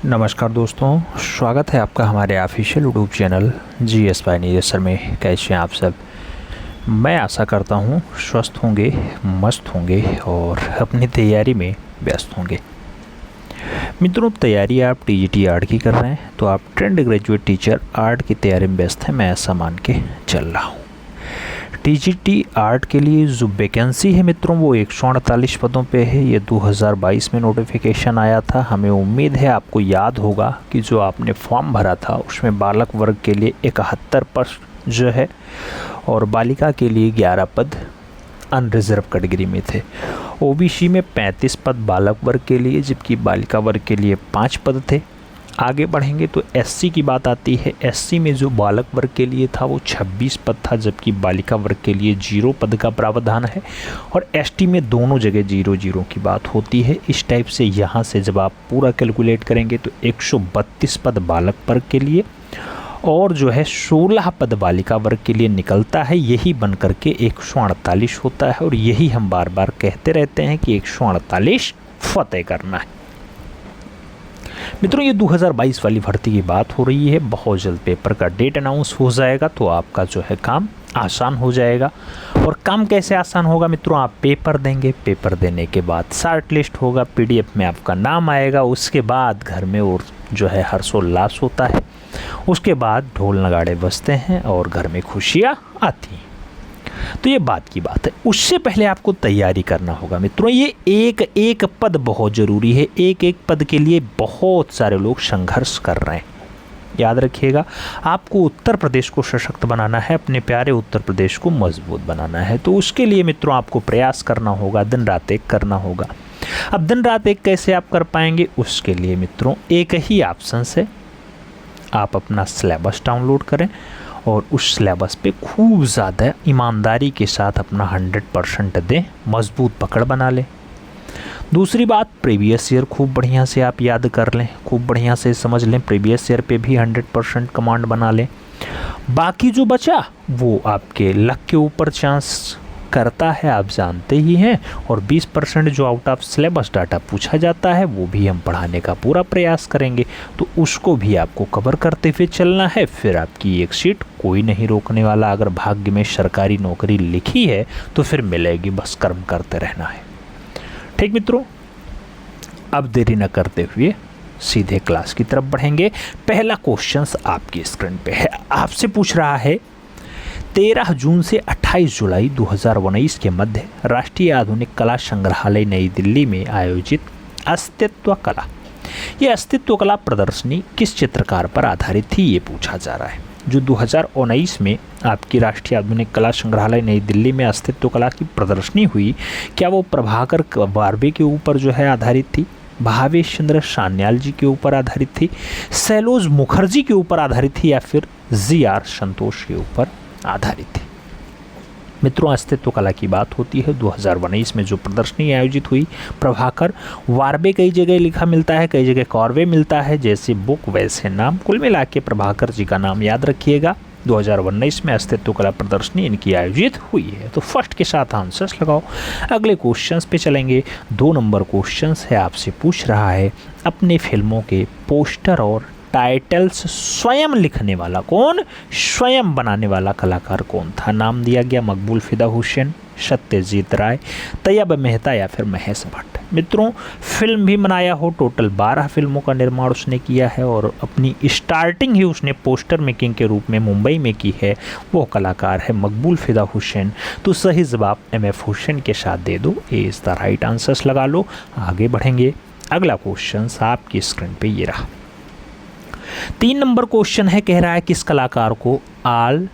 नमस्कार दोस्तों, स्वागत है आपका हमारे official YouTube channel GS bye Neeraj sir में। कैसे हैं आप सब? मैं आशा करता हूं स्वस्थ होंगे, मस्त होंगे और अपनी तैयारी में व्यस्त होंगे। मित्रों, तैयारी आप टीजीटी आर्ट की कर रहे हैं तो आप ट्रेंड ग्रेजुएट टीचर आर्ट की तैयारी में व्यस्त हैं, मैं ऐसा मान के चल रहा हूँ। टीजीटी आर्ट के लिए जो वैकेंसी है मित्रों वो 148 पदों पे है। ये 2022 में नोटिफिकेशन आया था। हमें उम्मीद है आपको याद होगा कि जो आपने फॉर्म भरा था उसमें बालक वर्ग के लिए 71 पद जो है और बालिका के लिए 11 पद अनरिजर्व कैटेगरी में थे। ओबीसी में 35 पद बालक वर्ग के लिए जबकि बालिका वर्ग के लिए 5 पद थे। आगे बढ़ेंगे तो एससी की बात आती है। एससी में जो बालक वर्ग के लिए था वो 26 पद था जबकि बालिका वर्ग के लिए 0 पद का प्रावधान है। और एसटी में दोनों जगह 0-0 की बात होती है। इस टाइप से यहाँ से जब आप पूरा कैलकुलेट करेंगे तो 132 पद बालक वर्ग के लिए और जो है 16 पद बालिका वर्ग के लिए निकलता है। यही बन करके 148 होता है और यही हम बार बार कहते रहते हैं कि 148 फतेह करना है। मित्रों, ये 2022 वाली भर्ती की बात हो रही है। बहुत जल्द पेपर का डेट अनाउंस हो जाएगा तो आपका जो है काम आसान हो जाएगा। और काम कैसे आसान होगा मित्रों? आप पेपर देंगे, पेपर देने के बाद शॉर्ट लिस्ट होगा, पीडीएफ में आपका नाम आएगा। उसके बाद घर में और जो है हर्षोल्लास होता है। उसके बाद ढोल नगाड़े बजते हैं और घर में खुशियाँ आती हैं। तो ये बात की बात है। उससे पहले आपको तैयारी करना होगा मित्रों। ये एक एक पद बहुत ज़रूरी है। एक एक पद के लिए बहुत सारे लोग संघर्ष कर रहे हैं। याद रखिएगा, आपको उत्तर प्रदेश को सशक्त बनाना है, अपने प्यारे उत्तर प्रदेश को मजबूत बनाना है। तो उसके लिए मित्रों आपको प्रयास करना होगा, दिन रात एक करना होगा। अब दिन रात एक कैसे आप कर पाएंगे? उसके लिए मित्रों एक ही ऑप्शन है, आप अपना सिलेबस डाउनलोड करें और उस सिलेबस पे खूब ज़्यादा ईमानदारी के साथ अपना 100% दें, मजबूत पकड़ बना लें। दूसरी बात, प्रीवियस ईयर खूब बढ़िया से आप याद कर लें, खूब बढ़िया से समझ लें। प्रीवियस ईयर पे भी 100% कमांड बना लें। बाकी जो बचा वो आपके लक के ऊपर चांस करता है, आप जानते ही हैं। और 20% जो आउट ऑफ सिलेबस डाटा पूछा जाता है वो भी हम पढ़ाने का पूरा प्रयास करेंगे। तो उसको भी आपको कवर करते हुए चलना है। फिर आपकी एक सीट कोई नहीं रोकने वाला। अगर भाग्य में सरकारी नौकरी लिखी है तो फिर मिलेगी, बस कर्म करते रहना है। ठीक मित्रों, अब देरी न करते हुए सीधे क्लास की तरफ बढ़ेंगे। पहला क्वेश्चन आपकी स्क्रीन पे है। आपसे पूछ रहा है 13 जून से 28 जुलाई 2019 के मध्य राष्ट्रीय आधुनिक कला संग्रहालय नई दिल्ली में आयोजित अस्तित्व कला, ये अस्तित्व कला प्रदर्शनी किस चित्रकार पर आधारित थी? ये पूछा जा रहा है। जो 2019 में आपकी राष्ट्रीय आधुनिक कला संग्रहालय नई दिल्ली में अस्तित्व कला की प्रदर्शनी हुई, क्या वो प्रभाकर वार्बे के ऊपर जो है आधारित थी, भावेश चंद्र सान्याल जी के ऊपर आधारित थी, सैलोज मुखर्जी के ऊपर आधारित थी या फिर जीआर संतोष के ऊपर आधारित थी? मित्रों, अस्तित्व कला की बात होती है। 2019 में जो प्रदर्शनी आयोजित हुई, प्रभाकर वार्बे कई जगह लिखा मिलता है, कई जगह कॉर्वे मिलता है। जैसे बुक वैसे नाम, कुल मिला के प्रभाकर जी का नाम याद रखिएगा। 2019 में अस्तित्व कला प्रदर्शनी इनकी आयोजित हुई है। तो फर्स्ट के साथ आंसर्स लगाओ। अगले क्वेश्चंस पे चलेंगे। 2 नंबर क्वेश्चंस है, आपसे पूछ रहा है अपने फिल्मों के पोस्टर और टाइटल्स स्वयं लिखने वाला कौन, स्वयं बनाने वाला कलाकार कौन था? नाम दिया गया मकबूल फिदा हुसैन, सत्यजीत राय, तैयब मेहता या फिर महेश भट्ट। मित्रों, फिल्म भी बनाया हो, टोटल 12 फिल्मों का निर्माण उसने किया है और अपनी स्टार्टिंग ही उसने पोस्टर मेकिंग के रूप में मुंबई में की है। वो कलाकार है मकबूल फिदा हुसैन। तो सही जवाब MF हुसैन के साथ दे दो। ए इज़ द राइट आंसर्स लगा लो। आगे बढ़ेंगे। अगला क्वेश्चन आपकी स्क्रीन पे ये रहा। 3 नंबर क्वेश्चन है, कह रहा है किस कलाकार को आल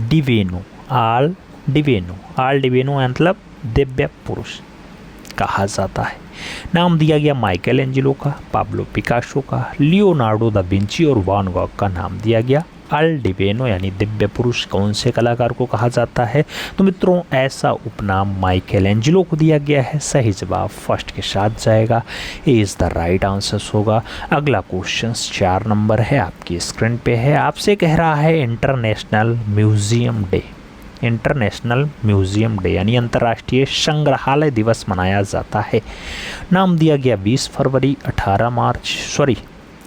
डिवेनो मतलब दिव्य पुरुष कहा जाता है? नाम दिया गया माइकल एंजेलो का, पाब्लो पिकासो का, लियोनार्डो दा विंची और वान गॉग का नाम दिया गया। अल डिवेनो यानी दिव्य पुरुष कौन से कलाकार को कहा जाता है? तो मित्रों ऐसा उपनाम माइकल एंजेलो को दिया गया है। सही जवाब फर्स्ट के साथ जाएगा। ए इज़ द राइट आंसर होगा। अगला क्वेश्चन 4 नंबर है, आपकी स्क्रीन पे है। आपसे कह रहा है इंटरनेशनल म्यूजियम डे यानी अंतर्राष्ट्रीय संग्रहालय दिवस मनाया जाता है। नाम दिया गया 20 फरवरी,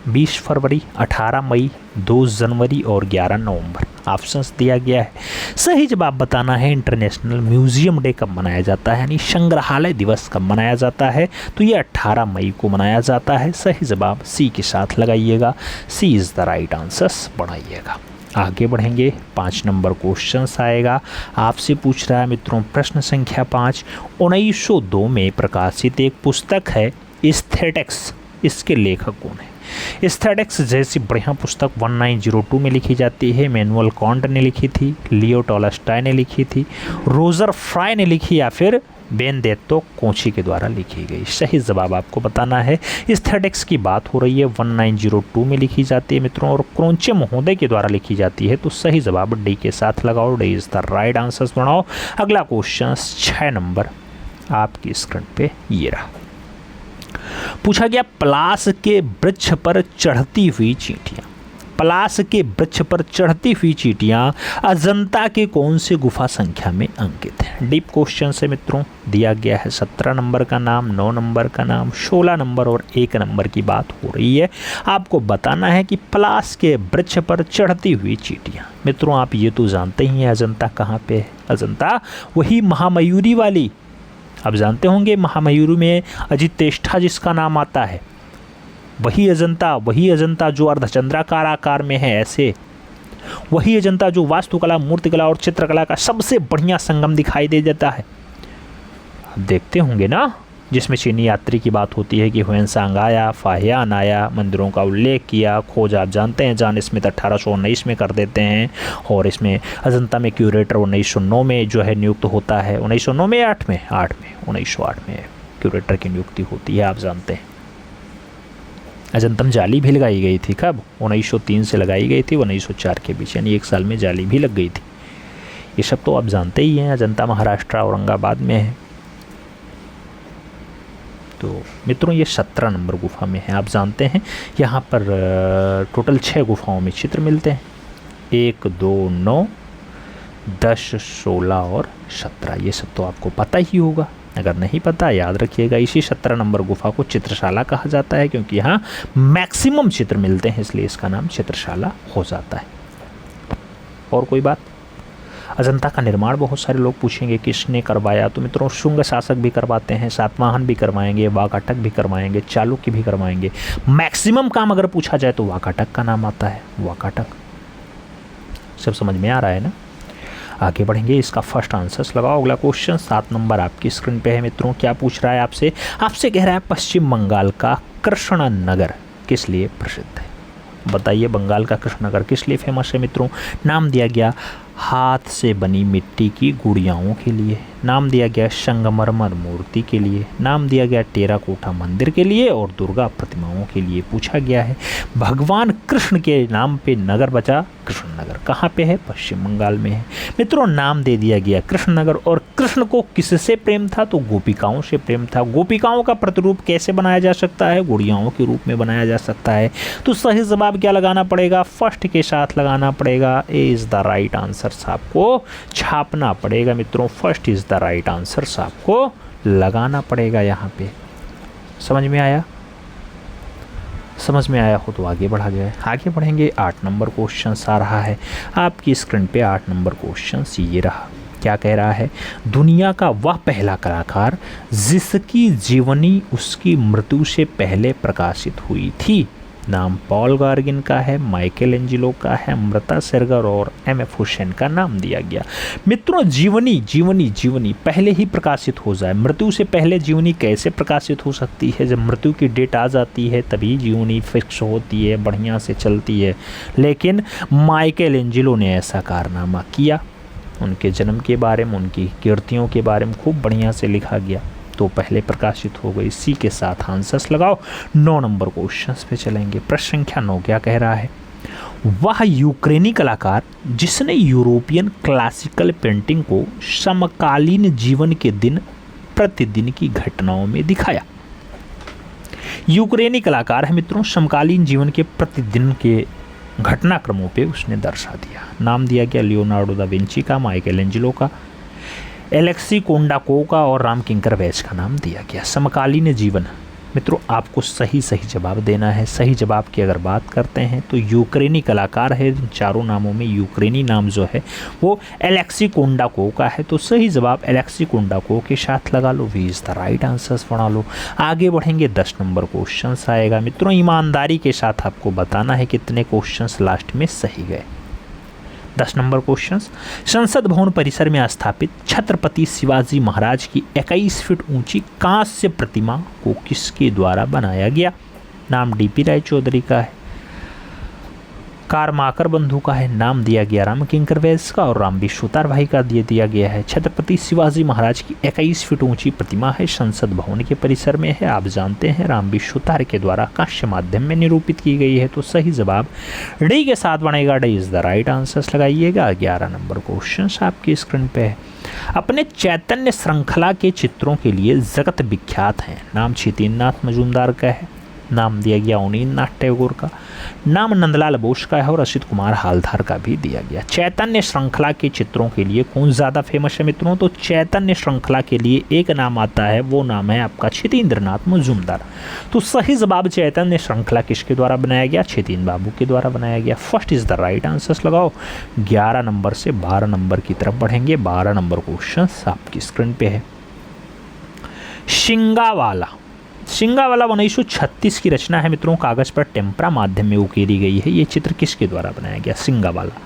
20 फरवरी, 18 मई, 2 जनवरी और 11 नवंबर ऑप्शंस दिया गया है। सही जवाब बताना है इंटरनेशनल म्यूजियम डे कब मनाया जाता है, यानी संग्रहालय दिवस कब मनाया जाता है, तो ये 18 मई को मनाया जाता है। सही जवाब सी के साथ लगाइएगा, सी इज़ द राइट आंसर्स बढ़ाइएगा। आगे बढ़ेंगे, 5 नंबर क्वेश्चन आएगा, आपसे पूछ रहा है मित्रों प्रश्न संख्या 5। 1902 में प्रकाशित एक पुस्तक है एस्थेटिक्स, इसके लेखक कौन है? एस्थेटिक्स जैसी बढ़िया पुस्तक 1902 में लिखी जाती है। मैनुअल कांट ने लिखी थी, लियो टॉल्स्टॉय ने लिखी थी, रोजर फ्राई ने लिखी या फिर बेनेडेत्तो कोची के द्वारा लिखी गई। सही जवाब आपको बताना है। एस्थेटिक्स की बात हो रही है, 1902 में लिखी जाती है मित्रों और क्रोंचे महोदय के द्वारा लिखी जाती है, तो सही जवाब डी के साथ लगाओ, D is the right answer बनाओ। अगला क्वेश्चन 6 नंबर आपकी स्क्रीन पे ये रहा। पूछा गया पलास के वृक्ष पर चढ़ती हुई चींटियां, पलास के वृक्ष पर चढ़ती हुई चींटियां अजंता के कौन से गुफा संख्या में अंकित है? डीप क्वेश्चन से मित्रों दिया गया है। 17 नंबर का नाम, 9 नंबर का नाम, 16 नंबर और 1 नंबर की बात हो रही है। आपको बताना है कि पलास के वृक्ष पर चढ़ती हुई चींटियां। मित्रों आप ये तो जानते ही हैं अजंता कहाँ पे है। अजंता वही महामयूरी वाली, आप जानते होंगे महामयूरी में अजितेष्ठा जिसका नाम आता है, वही अजंता जो अर्धचंद्राकार आकार में है ऐसे, वही अजंता जो वास्तुकला, मूर्तिकला और चित्रकला का सबसे बढ़िया संगम दिखाई दे देता है। आप देखते होंगे ना, जिसमें चीनी यात्री की बात होती है कि ह्वेनसांग आया, फाहियान आया, मंदिरों का उल्लेख किया, खोज आप जानते हैं जॉन स्मिथ 1819 में कर देते हैं, और इसमें अजंता में क्यूरेटर 1909 में जो है नियुक्त होता है। 1909 में 8 में 1908 में क्यूरेटर की नियुक्ति होती है, आप जानते हैं। अजंतम जाली भी लगाई गई थी, कब? 1903 से लगाई गई थी 1904 के बीच, यानी 1 साल में जाली भी लग गई थी। ये सब तो आप जानते ही हैं। अजंता महाराष्ट्र औरंगाबाद में है। तो मित्रों ये 17 नंबर गुफा में है। आप जानते हैं यहाँ पर टोटल 6 गुफाओं में चित्र मिलते हैं, 1, 2, 9, 10, 16 और 17। ये सब तो आपको पता ही होगा, अगर नहीं पता याद रखिएगा। इसी 17 नंबर गुफा को चित्रशाला कहा जाता है, क्योंकि यहाँ मैक्सिमम चित्र मिलते हैं, इसलिए इसका नाम चित्रशाला हो जाता है। और कोई बात? अजंता का निर्माण बहुत सारे लोग पूछेंगे किसने करवाया, तो मित्रों शुंग शासक भी करवाते हैं, सातवाहन भी करवाएंगे, वाकाटक भी करवाएंगे, चालुक्य भी करवाएंगे। मैक्सिमम काम अगर पूछा जाए तो वाकाटक का नाम आता है, वाकाटक। सब समझ में आ रहा है ना? आगे बढ़ेंगे, इसका फर्स्ट आंसर लगाओ। अगला क्वेश्चन 7 नंबर आपकी स्क्रीन पे है मित्रों। क्या पूछ रहा है आपसे? आपसे कह रहा है पश्चिम बंगाल का कृष्ण नगर किस लिए प्रसिद्ध है? बताइए बंगाल का कृष्ण नगर किस लिए फेमस है मित्रों? नाम दिया गया हाथ से बनी मिट्टी की गुड़ियाओं के लिए, नाम दिया गया संगमरमर मूर्ति के लिए, नाम दिया गया टेराकोटा मंदिर के लिए और दुर्गा प्रतिमाओं के लिए पूछा गया है। भगवान कृष्ण के नाम पे नगर बचा कृष्ण नगर, कहाँ पे है? पश्चिम बंगाल में है मित्रों। नाम दे दिया गया कृष्ण नगर। और कृष्ण को किससे प्रेम था? तो गोपिकाओं से प्रेम था। गोपिकाओं का प्रतिरूप कैसे बनाया जा सकता है? गुड़ियाओं के रूप में बनाया जा सकता है। तो सही जवाब क्या लगाना पड़ेगा? फर्स्ट के साथ लगाना पड़ेगा, ए इज द राइट आंसर। आपको छापना पड़ेगा मित्रों, first is the right answer आपको लगाना पड़ेगा यहाँ पे। समझ में आया? समझ में आया हो तो आगे बढ़ा गया। आगे बढ़ेंगे, 8 नंबर क्वेश्चन आ रहा है आपकी स्क्रीन पे। 8 नंबर क्वेश्चन ये रहा। क्या कह रहा है? दुनिया का वह पहला कलाकार जिसकी जीवनी उसकी मृत्यु से पहले प्रकाशित हुई थी। नाम पॉल गार्गिन का है, माइकल एंजिलो का है, अमृता सेरगर और एम.एफ. हुसैन का नाम दिया गया। मित्रों जीवनी पहले ही प्रकाशित हो जाए, मृत्यु से पहले जीवनी कैसे प्रकाशित हो सकती है? जब मृत्यु की डेट आ जाती है तभी जीवनी फिक्स होती है, बढ़िया से चलती है। लेकिन माइकल एंजिलो ने ऐसा कारनामा किया, उनके जन्म के बारे में, उनकी कीर्तियों के बारे में खूब बढ़िया से लिखा गया, तो पहले प्रकाशित हो गई। सी के साथ आंसर्स लगाओ। 9 नंबर क्वेश्चंस पे चलेंगे। प्रश्न संख्या 9 क्या कह रहा है? वह यूक्रेनी कलाकार जिसने यूरोपियन क्लासिकल पेंटिंग को समकालीन जीवन के दिन प्रतिदिन की घटनाओं में दिखाया। यूक्रेनी कलाकार है मित्रों, समकालीन जीवन के प्रतिदिन के घटनाक्रमों पे उसने दर्शा दिया। नाम दिया गया लियोनार्डो दा विंची का, माइकल एंजिलो का, एलेक्सी कोंडाकोव का और राम किंकर वैज का नाम दिया गया। समकालीन जीवन मित्रों आपको सही सही जवाब देना है। सही जवाब की अगर बात करते हैं तो यूक्रेनी कलाकार है। इन चारों नामों में यूक्रेनी नाम जो है वो एलेक्सी कोंडाकोव का है, तो सही जवाब एलेक्सी कोंडाकोव के साथ लगा लो। B is the right answers बना लो। आगे बढ़ेंगे, 10 नंबर क्वेश्चन आएगा। मित्रों ईमानदारी के साथ आपको बताना है कितने क्वेश्चन लास्ट में सही गए। 10 नंबर क्वेश्चन, संसद भवन परिसर में स्थापित छत्रपति शिवाजी महाराज की 21 फीट ऊंची कांस्य प्रतिमा को किसके द्वारा बनाया गया? नाम डीपी राय चौधरी का है, कारमाकर बंधु का है, नाम दिया गया राम किंकर वैस का और राम विश्वतार भाई का दिया गया है। छत्रपति शिवाजी महाराज की 21 फीट ऊंची प्रतिमा है, संसद भवन के परिसर में है। आप जानते हैं राम विश्वतार के द्वारा कांस्य माध्यम में निरूपित की गई है, तो सही जवाब डी के साथ बनेगा। D is the right answer लगाइएगा। 11 नंबर क्वेश्चन आपकी स्क्रीन पे है। अपने चैतन्य श्रृंखला के चित्रों के लिए जगत विख्यात हैं। नाम छितेंद्रनाथ मजूमदार का है, नाम दिया गया अवनींद्रनाथ टैगोर का, नाम नंदलाल बोस का है और असित कुमार हालधार का भी दिया गया। चैतन्य श्रृंखला के चित्रों के लिए कौन ज़्यादा फेमस है मित्रों? तो चैतन्य श्रृंखला के लिए एक नाम आता है, वो नाम है आपका छितेंद्रनाथ मजूमदार। तो सही जवाब चैतन्य श्रृंखला किसके द्वारा बनाया गया? छितेंद्र बाबू के द्वारा बनाया गया। First is the right answer लगाओ। 11 नंबर से 12 नंबर की तरफ बढ़ेंगे। 12 नंबर क्वेश्चन आपकी स्क्रीन पे है। सिंगावाला 1936 की रचना है मित्रों। कागज पर टेम्परा माध्यम में उकेरी गई है। ये चित्र किसके द्वारा बनाया गया? सिंगावाला।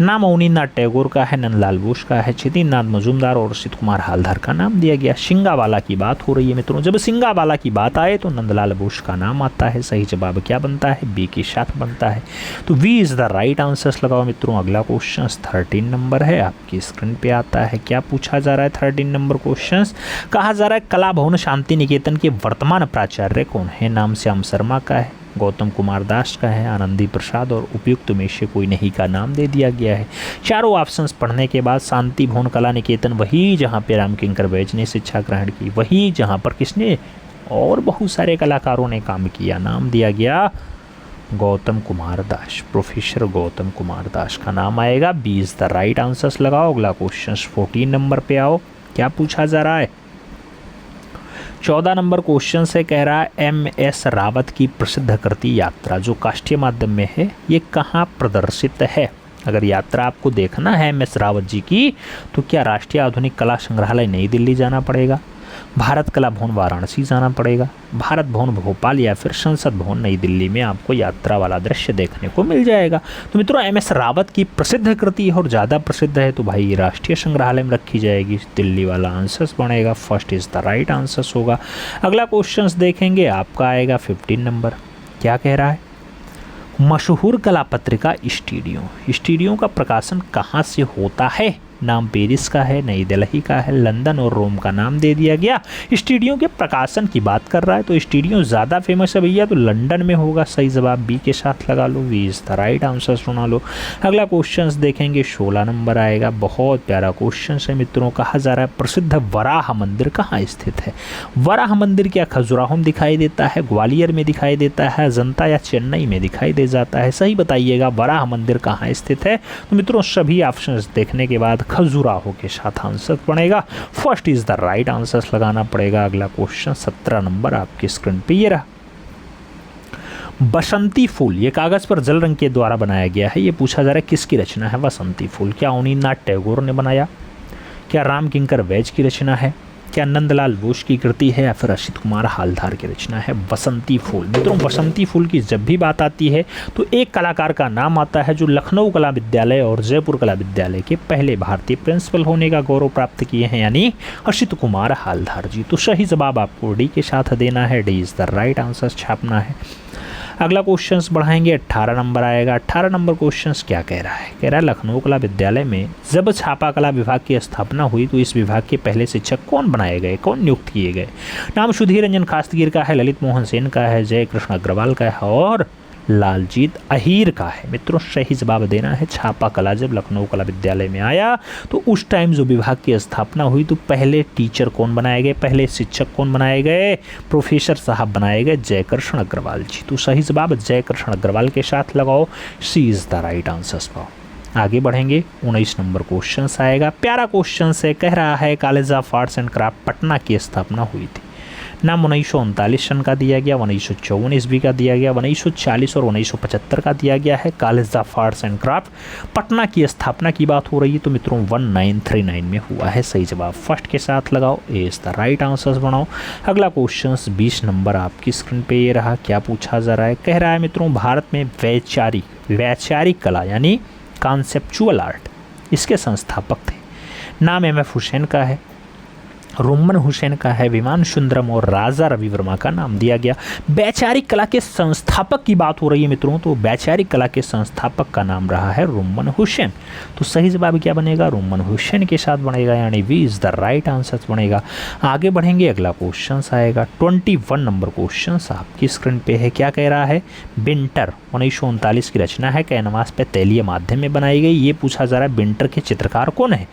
नाम अवनींद्रनाथ टैगोर का है, नंदलाल बोस का है, छितेंद्रनाथ मजूमदार और असित कुमार हालधार का नाम दिया गया। सिंगावाला की बात हो रही है मित्रों। जब सिंगावाला की बात आए तो नंदलाल बोस का नाम आता है। सही जवाब क्या बनता है? बी के साथ बनता है। तो B is the right answer लगाओ मित्रों। अगला क्वेश्चन 13 नंबर है, आपकी स्क्रीन पे आता है। क्या पूछा जा रहा है? 13 नंबर क्वेश्चन कहा जा रहा है कला भवन शांति निकेतन के वर्तमान प्राचार्य कौन है? नाम श्याम शर्मा का है, गौतम कुमार दास का है, आनंदी प्रसाद और उपयुक्त में से कोई नहीं का नाम दे दिया गया है। चारों ऑप्शंस पढ़ने के बाद शांति भवन कला निकेतन वही जहां पे राम किंकर वैज ने शिक्षा ग्रहण की, वही जहां पर किसने और बहुत सारे कलाकारों ने काम किया। नाम दिया गया गौतम कुमार दास, प्रोफेसर गौतम कुमार दास का नाम आएगा। B is the right answer लगाओ। अगला क्वेश्चन 14 नंबर पे आओ। क्या पूछा जा रहा है? 14 नंबर क्वेश्चन से कह रहा है MS रावत की प्रसिद्ध कृति यात्रा जो काष्ठीय माध्यम में है, ये कहाँ प्रदर्शित है? अगर यात्रा आपको देखना है MS रावत जी की तो क्या राष्ट्रीय आधुनिक कला संग्रहालय नई दिल्ली जाना पड़ेगा, भारत कला भवन वाराणसी जाना पड़ेगा, भारत भवन भोपाल या फिर संसद भवन नई दिल्ली में आपको यात्रा वाला दृश्य देखने को मिल जाएगा। तो मित्रों MS रावत की प्रसिद्ध कृति और ज़्यादा प्रसिद्ध है तो भाई राष्ट्रीय संग्रहालय में रखी जाएगी। दिल्ली वाला आंसर बनेगा। First is the right answer होगा। अगला क्वेश्चन देखेंगे, आपका आएगा 15 नंबर। क्या कह रहा है? मशहूर कला पत्रिका स्टूडियो का प्रकाशन कहाँ से होता है? नाम पेरिस का है, नई दिल्ली का है, लंदन और रोम का नाम दे दिया गया। स्टूडियो के प्रकाशन की बात कर रहा है तो स्टूडियो ज़्यादा फेमस है भैया, तो लंदन में होगा। सही जवाब बी के साथ लगा लो। B is the right answer सुना लो। अगला क्वेश्चन देखेंगे, 16 नंबर आएगा। बहुत प्यारा क्वेश्चन है मित्रों। कहा जा रहा है प्रसिद्ध वराह मंदिर कहाँ स्थित है? वराह मंदिर क्या खजुराहो में दिखाई देता है, ग्वालियर में दिखाई देता है, अजंता या चेन्नई में दिखाई दे जाता है? सही बताइएगा, वराह मंदिर कहाँ स्थित है? तो मित्रों सभी ऑप्शन देखने के बाद खजुराहो के साथ आंसर बनेगा। First is the right answer लगाना पड़ेगा। अगला क्वेश्चन 17 नंबर आपकी स्क्रीन पे ये रहा। बसंती फूल ये कागज पर जल रंग के द्वारा बनाया गया है। ये पूछा जा रहा है किसकी रचना है बसंती फूल? क्या अवनींद्रनाथ टैगोर ने बनाया, क्या राम किंकर वैज की रचना है, क्या नंदलाल बोस की कृति है या फिर असित कुमार हालधार की रचना है? बसंती फूल। मित्रों बसंती फूल की जब भी बात आती है तो एक कलाकार का नाम आता है जो लखनऊ कला विद्यालय और जयपुर कला विद्यालय के पहले भारतीय प्रिंसिपल होने का गौरव प्राप्त किए हैं, यानी असित कुमार हालधार जी। तो सही जवाब आपको डी के साथ देना है। D is the right answer छापना है। अगला क्वेश्चंस बढ़ाएंगे, 18 नंबर आएगा। 18 नंबर क्वेश्चंस क्या कह रहा है? कह रहा है लखनऊ कला विद्यालय में जब छापा कला विभाग की स्थापना हुई तो इस विभाग के पहले शिक्षक कौन बनाए गए, कौन नियुक्त किए गए? नाम सुधीर रंजन खास्तगीर का है, ललित मोहन सेन का है, जय कृष्ण अग्रवाल का है और लालजीत अहीर का है। मित्रों सही जवाब देना है। छापा कला जब लखनऊ कला विद्यालय में आया तो उस टाइम जो विभाग की स्थापना हुई तो पहले टीचर कौन बनाए गए, पहले शिक्षक कौन बनाए गए? प्रोफेसर साहब बनाए गए जयकृष्ण अग्रवाल जी। तो सही जवाब जयकृष्ण अग्रवाल के साथ लगाओ। सी इज द राइट आंसर पाओ। आगे बढ़ेंगे, 19 नंबर क्वेश्चन आएगा। प्यारा क्वेश्चन से कह रहा है college of arts and craft Patna की स्थापना हुई थी। नाम 1939 सन का दिया गया, 1954 ईस्वी का दिया गया, 1940 और 1975 का दिया गया है। College of arts and craft Patna की स्थापना की बात हो रही है तो मित्रों 1939 में हुआ है। सही जवाब फर्स्ट के साथ लगाओ, ए इज द राइट आंसर बनाओ। अगला क्वेश्चन 20 नंबर आपकी स्क्रीन पे ये रहा। क्या पूछा जा रहा है? कह रहा है मित्रों भारत में वैचारिक कला यानी कॉन्सेप्चुअल आर्ट इसके संस्थापक थे। नाम एम.एफ. हुसैन का है, रोमन हुसैन का है, विमान सुंदरम और राजा रवि वर्मा का नाम दिया गया। वैचारिक कला के संस्थापक की बात हो रही है मित्रों तो वैचारिक कला के संस्थापक का नाम रहा है रोमन हुसैन। तो सही जवाब क्या बनेगा? रोमन हुसैन के साथ बनेगा, यानी B is the right answer बनेगा। आगे बढ़ेंगे, अगला क्वेश्चन आएगा 21 नंबर क्वेश्चन आपकी स्क्रीन पे है। क्या कह रहा है? बिंटर 1939 की रचना है, कैनवास पे तैलीय माध्यम में बनाई गई। ये पूछा जा रहा है बिंटर के चित्रकार कौन है?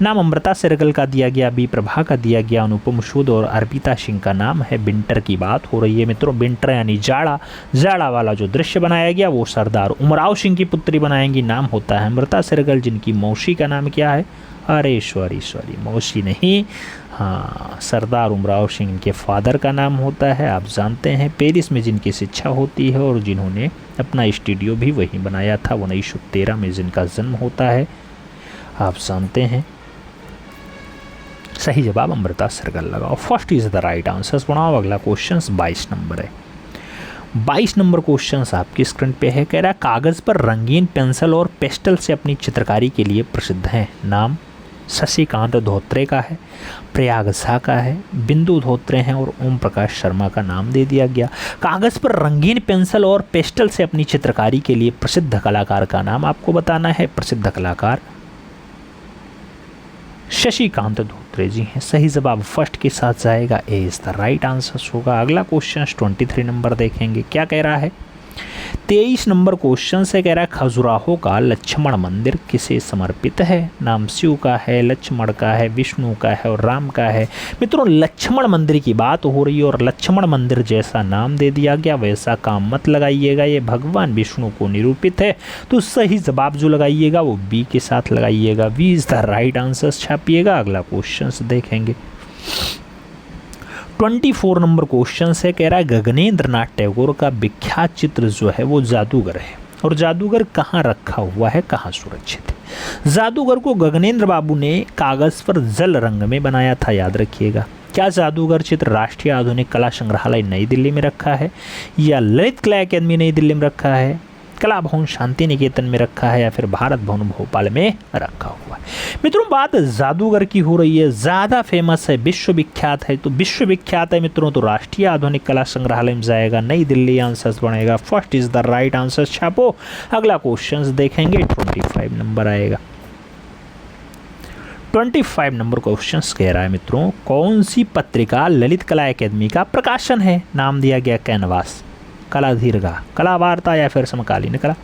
नाम अमृता शेरगिल का दिया गया, बी प्रभा का दिया गया, अनुपम सूद और अर्पिता सिंह का नाम है। बिंटर की बात हो रही है मित्रों। बिंटर यानी जाड़ा वाला जो दृश्य बनाया गया वो सरदार उमराव सिंह की पुत्री बनाएंगी। नाम होता है अमृता शेरगिल, जिनकी मौसी का नाम क्या है? अरे सॉरी मौसी नहीं, हाँ, सरदार उमराव सिंह के फादर का नाम होता है। आप जानते हैं पेरिस में जिनकी शिक्षा होती है और जिन्होंने अपना स्टूडियो भी वहीं बनाया था। 1913 में जिनका जन्म होता है, आप जानते हैं। सही जवाब अमृता शेरगिल लगाओ, first is the right answer बनाओ। अगला क्वेश्चन 22 नंबर है। 22 नंबर क्वेश्चन आपकी स्क्रीन पे है। कह रहा है कागज़ पर रंगीन पेंसिल और पेस्टल से अपनी चित्रकारी के लिए प्रसिद्ध हैं। नाम शशिकांत धोत्रे का है, प्रयाग झा का है, बिंदु धोत्रे हैं और ओम प्रकाश शर्मा का नाम दे दिया गया। कागज़ पर रंगीन पेंसिल और पेस्टल से अपनी चित्रकारी के लिए प्रसिद्ध कलाकार का नाम आपको बताना है। प्रसिद्ध कलाकार शशिकांत धोत्रे जी हैं। सही जवाब फर्स्ट के साथ जाएगा, ए इज द राइट आंसर होगा। अगला क्वेश्चन 23 नंबर देखेंगे। क्या कह रहा है? 23 नंबर क्वेश्चन से कह रहा है खजुराहो का लक्ष्मण मंदिर किसे समर्पित है? नाम शिव का है, लक्ष्मण का है, विष्णु का है और राम का है। मित्रों लक्ष्मण मंदिर की बात हो रही है और लक्ष्मण मंदिर जैसा नाम दे दिया गया वैसा काम मत लगाइएगा, ये भगवान विष्णु को निरूपित है। तो सही जवाब जो लगाइएगा वो बी के साथ लगाइएगा, B is the right answer छापिएगा। अगला क्वेश्चन देखेंगे 24 नंबर क्वेश्चन से। कह रहा है गगनेंद्र नाथ टैगोर का विख्यात चित्र जो है वो जादूगर है और जादूगर कहाँ रखा हुआ है, कहाँ सुरक्षित है? जादूगर को गगनेंद्र बाबू ने कागज़ पर जल रंग में बनाया था, याद रखिएगा। क्या जादूगर चित्र राष्ट्रीय आधुनिक कला संग्रहालय नई दिल्ली में रखा है, या ललित कला अकेदमी नई दिल्ली में रखा है, कला भवन शांति निकेतन में रखा है, या फिर भारत भवन भोपाल में रखा हुआ है? मित्रों बात जादूगर की हो रही है, ज़्यादा फेमस है, विश्वविख्यात है। तो विश्वविख्यात है मित्रों तो राष्ट्रीय आधुनिक कला संग्रहालय में जाएगा, नई दिल्ली आंसर बनेगा। First is the right answer छापो। अगला क्वेश्चन देखेंगे 25 नंबर आएगा। 25 नंबर क्वेश्चन कह रहा है मित्रों कौन सी पत्रिका ललित कला अकेदमी का प्रकाशन है? नाम दिया गया कैनवास, कला दीर्घा, कला वार्ता या फिर समकालीन कला।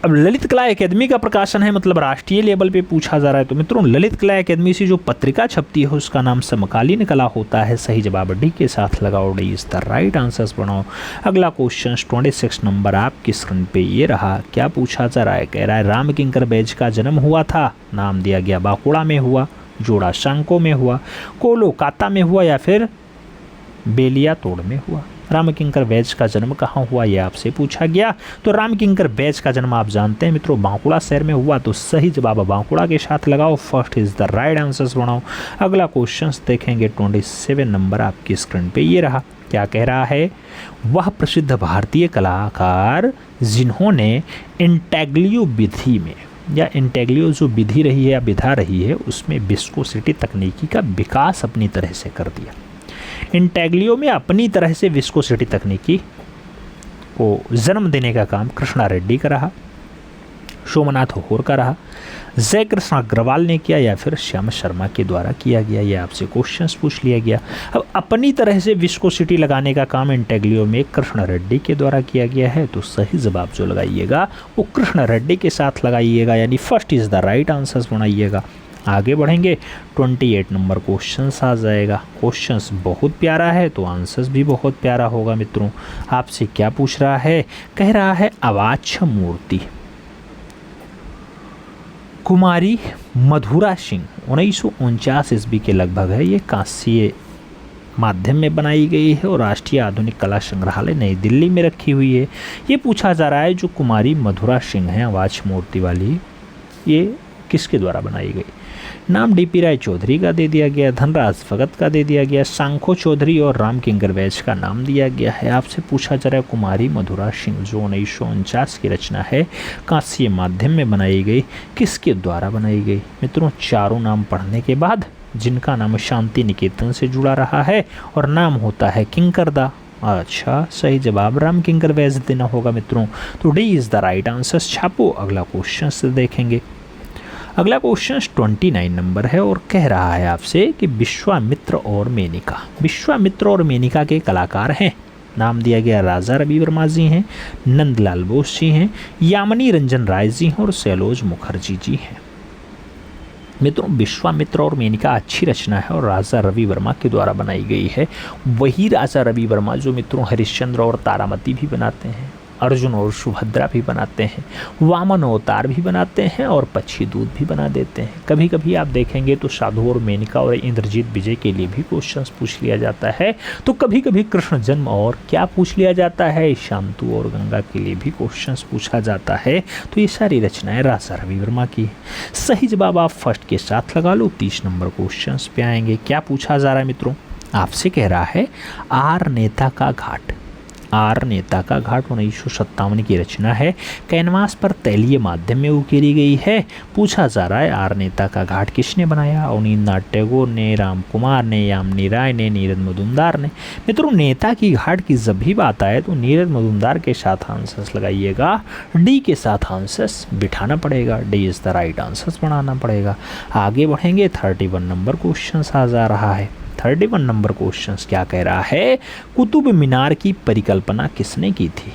अब ललित कला अकेदमी का प्रकाशन है मतलब राष्ट्रीय लेवल पे पूछा जा रहा है। तो मित्रों ललित कला अकेदमी से जो पत्रिका छपती है उसका नाम समकालीन कला होता है। सही जवाब डी के साथ लगाओ, D is the right answers बनाओ। अगला क्वेश्चन 26 नंबर आपकी स्क्रीन पे ये रहा। क्या पूछा जा रहा है? कह रहा है राम किंकर बैज का जन्म हुआ था, नाम दिया गया बांकुड़ा में हुआ, जोड़ा शांको में हुआ, कोलोकाता में हुआ या फिर बेलिया तोड़ में हुआ। राम किंकर बैज का जन्म कहाँ हुआ ये आपसे पूछा गया। तो राम किंकर बैज का जन्म आप जानते हैं मित्रों बांकुड़ा शहर में हुआ। तो सही जवाब बांकुड़ा के साथ लगाओ, first is the right answers बनाओ। अगला क्वेश्चन देखेंगे 27 नंबर आपकी स्क्रीन पे ये रहा। क्या कह रहा है? वह प्रसिद्ध भारतीय कलाकार जिन्होंने इंटेग्लियो विधि में या इंटेग्लियो जो विधि रही है या विधा रही है उसमें विस्कोसिटी तकनीकी का विकास अपनी तरह से कर दिया। इंटेग्लियो में अपनी तरह से विस्कोसिटी तकनीकी को जन्म देने का काम कृष्णा रेड्डी का रहा, सोमनाथ होर का रहा, जय कृष्ण अग्रवाल ने किया या फिर श्याम शर्मा के द्वारा किया गया। ये आपसे क्वेश्चंस पूछ लिया गया। अब अपनी तरह से विस्कोसिटी लगाने का काम इंटेग्लियो में कृष्ण रेड्डी के द्वारा किया गया है। तो सही जवाब जो लगाइएगा वो कृष्ण रेड्डी के साथ लगाइएगा, यानी first is the right answers बनाइएगा। आगे बढ़ेंगे 28 नंबर क्वेश्चंस आ जाएगा। क्वेश्चंस बहुत प्यारा है तो आंसर्स भी बहुत प्यारा होगा। मित्रों आपसे क्या पूछ रहा है? कह रहा है अवाच्य मूर्ति कुमारी मधुरा सिंह 1949 ईस्वी के लगभग है, ये कांस्य माध्यम में बनाई गई है और राष्ट्रीय आधुनिक कला संग्रहालय नई दिल्ली में रखी हुई है। ये पूछा जा रहा है जो कुमारी मधुरा सिंह है आवाज मूर्ति वाली, ये किसके द्वारा बनाई गई? नाम डीपी राय चौधरी का दे दिया गया, धनराज भगत का दे दिया गया, सांखो चौधरी और राम किंकर वैज का नाम दिया गया है। आपसे पूछा जा रहा है कुमारी मधुरा सिंह जो 1949 की रचना है, कांस्य माध्यम में बनाई गई, किसके द्वारा बनाई गई? मित्रों, चारों नाम पढ़ने के बाद जिनका नाम शांति निकेतन से जुड़ा रहा है और नाम होता है किंकरदा। अच्छा, सही जवाब राम किंकर वैज देना होगा मित्रों। तो D is the right answer. छापो, अगला क्वेश्चन से देखेंगे। अगला क्वेश्चन 29 नंबर है और कह रहा है आपसे कि विश्वामित्र और मेनका। विश्वामित्र और मेनका के कलाकार हैं, नाम दिया गया राजा रवि वर्मा जी हैं, नंदलाल बोस जी हैं, यामिनी रंजन राय जी हैं और सैलोज मुखर्जी जी हैं। मित्रों, विश्वामित्र और मेनका अच्छी रचना है और राजा रवि वर्मा के द्वारा बनाई गई है। वही राजा रवि वर्मा जो मित्रों हरिश्चंद्र और तारामती भी बनाते हैं, अर्जुन और सुभद्रा भी बनाते हैं, वामन अवतार भी बनाते हैं और पक्षी दूत भी बना देते हैं। कभी कभी आप देखेंगे तो साधु और मेनका और इंद्रजीत विजय के लिए भी क्वेश्चंस पूछ लिया जाता है, तो कभी कभी कृष्ण जन्म और क्या पूछ लिया जाता है, शांतु और गंगा के लिए भी क्वेश्चंस पूछा जाता है। तो ये सारी रचनाएं राजा रवि वर्मा की। सही जवाब आप फर्स्ट के साथ लगा लो। 30 नंबर क्वेश्चन पे आएंगे। क्या पूछा जा रहा है मित्रों? आपसे कह रहा है आर नेता का घाट। आर नेता का घाट 1957 की रचना है, कैनवास पर तैलीय माध्यम में उकेरी गई है। पूछा जा रहा है आर नेता का घाट किसने बनाया? अवनींद्रनाथ टैगोर ने, राम कुमार ने, यामिनी राय ने, नीरज मजुमदार ने। मित्रों, नेता की घाट की जब भी बात आए तो नीरज मजुमदार के साथ आंसर्स लगाइएगा, डी के साथ आंसर्स बिठाना पड़ेगा, D is the right answers बनाना पड़ेगा। आगे बढ़ेंगे। 31 नंबर क्वेश्चन आ जा रहा है। 31 नंबर क्वेश्चन क्या कह रहा है? कुतुब मीनार की परिकल्पना किसने की थी?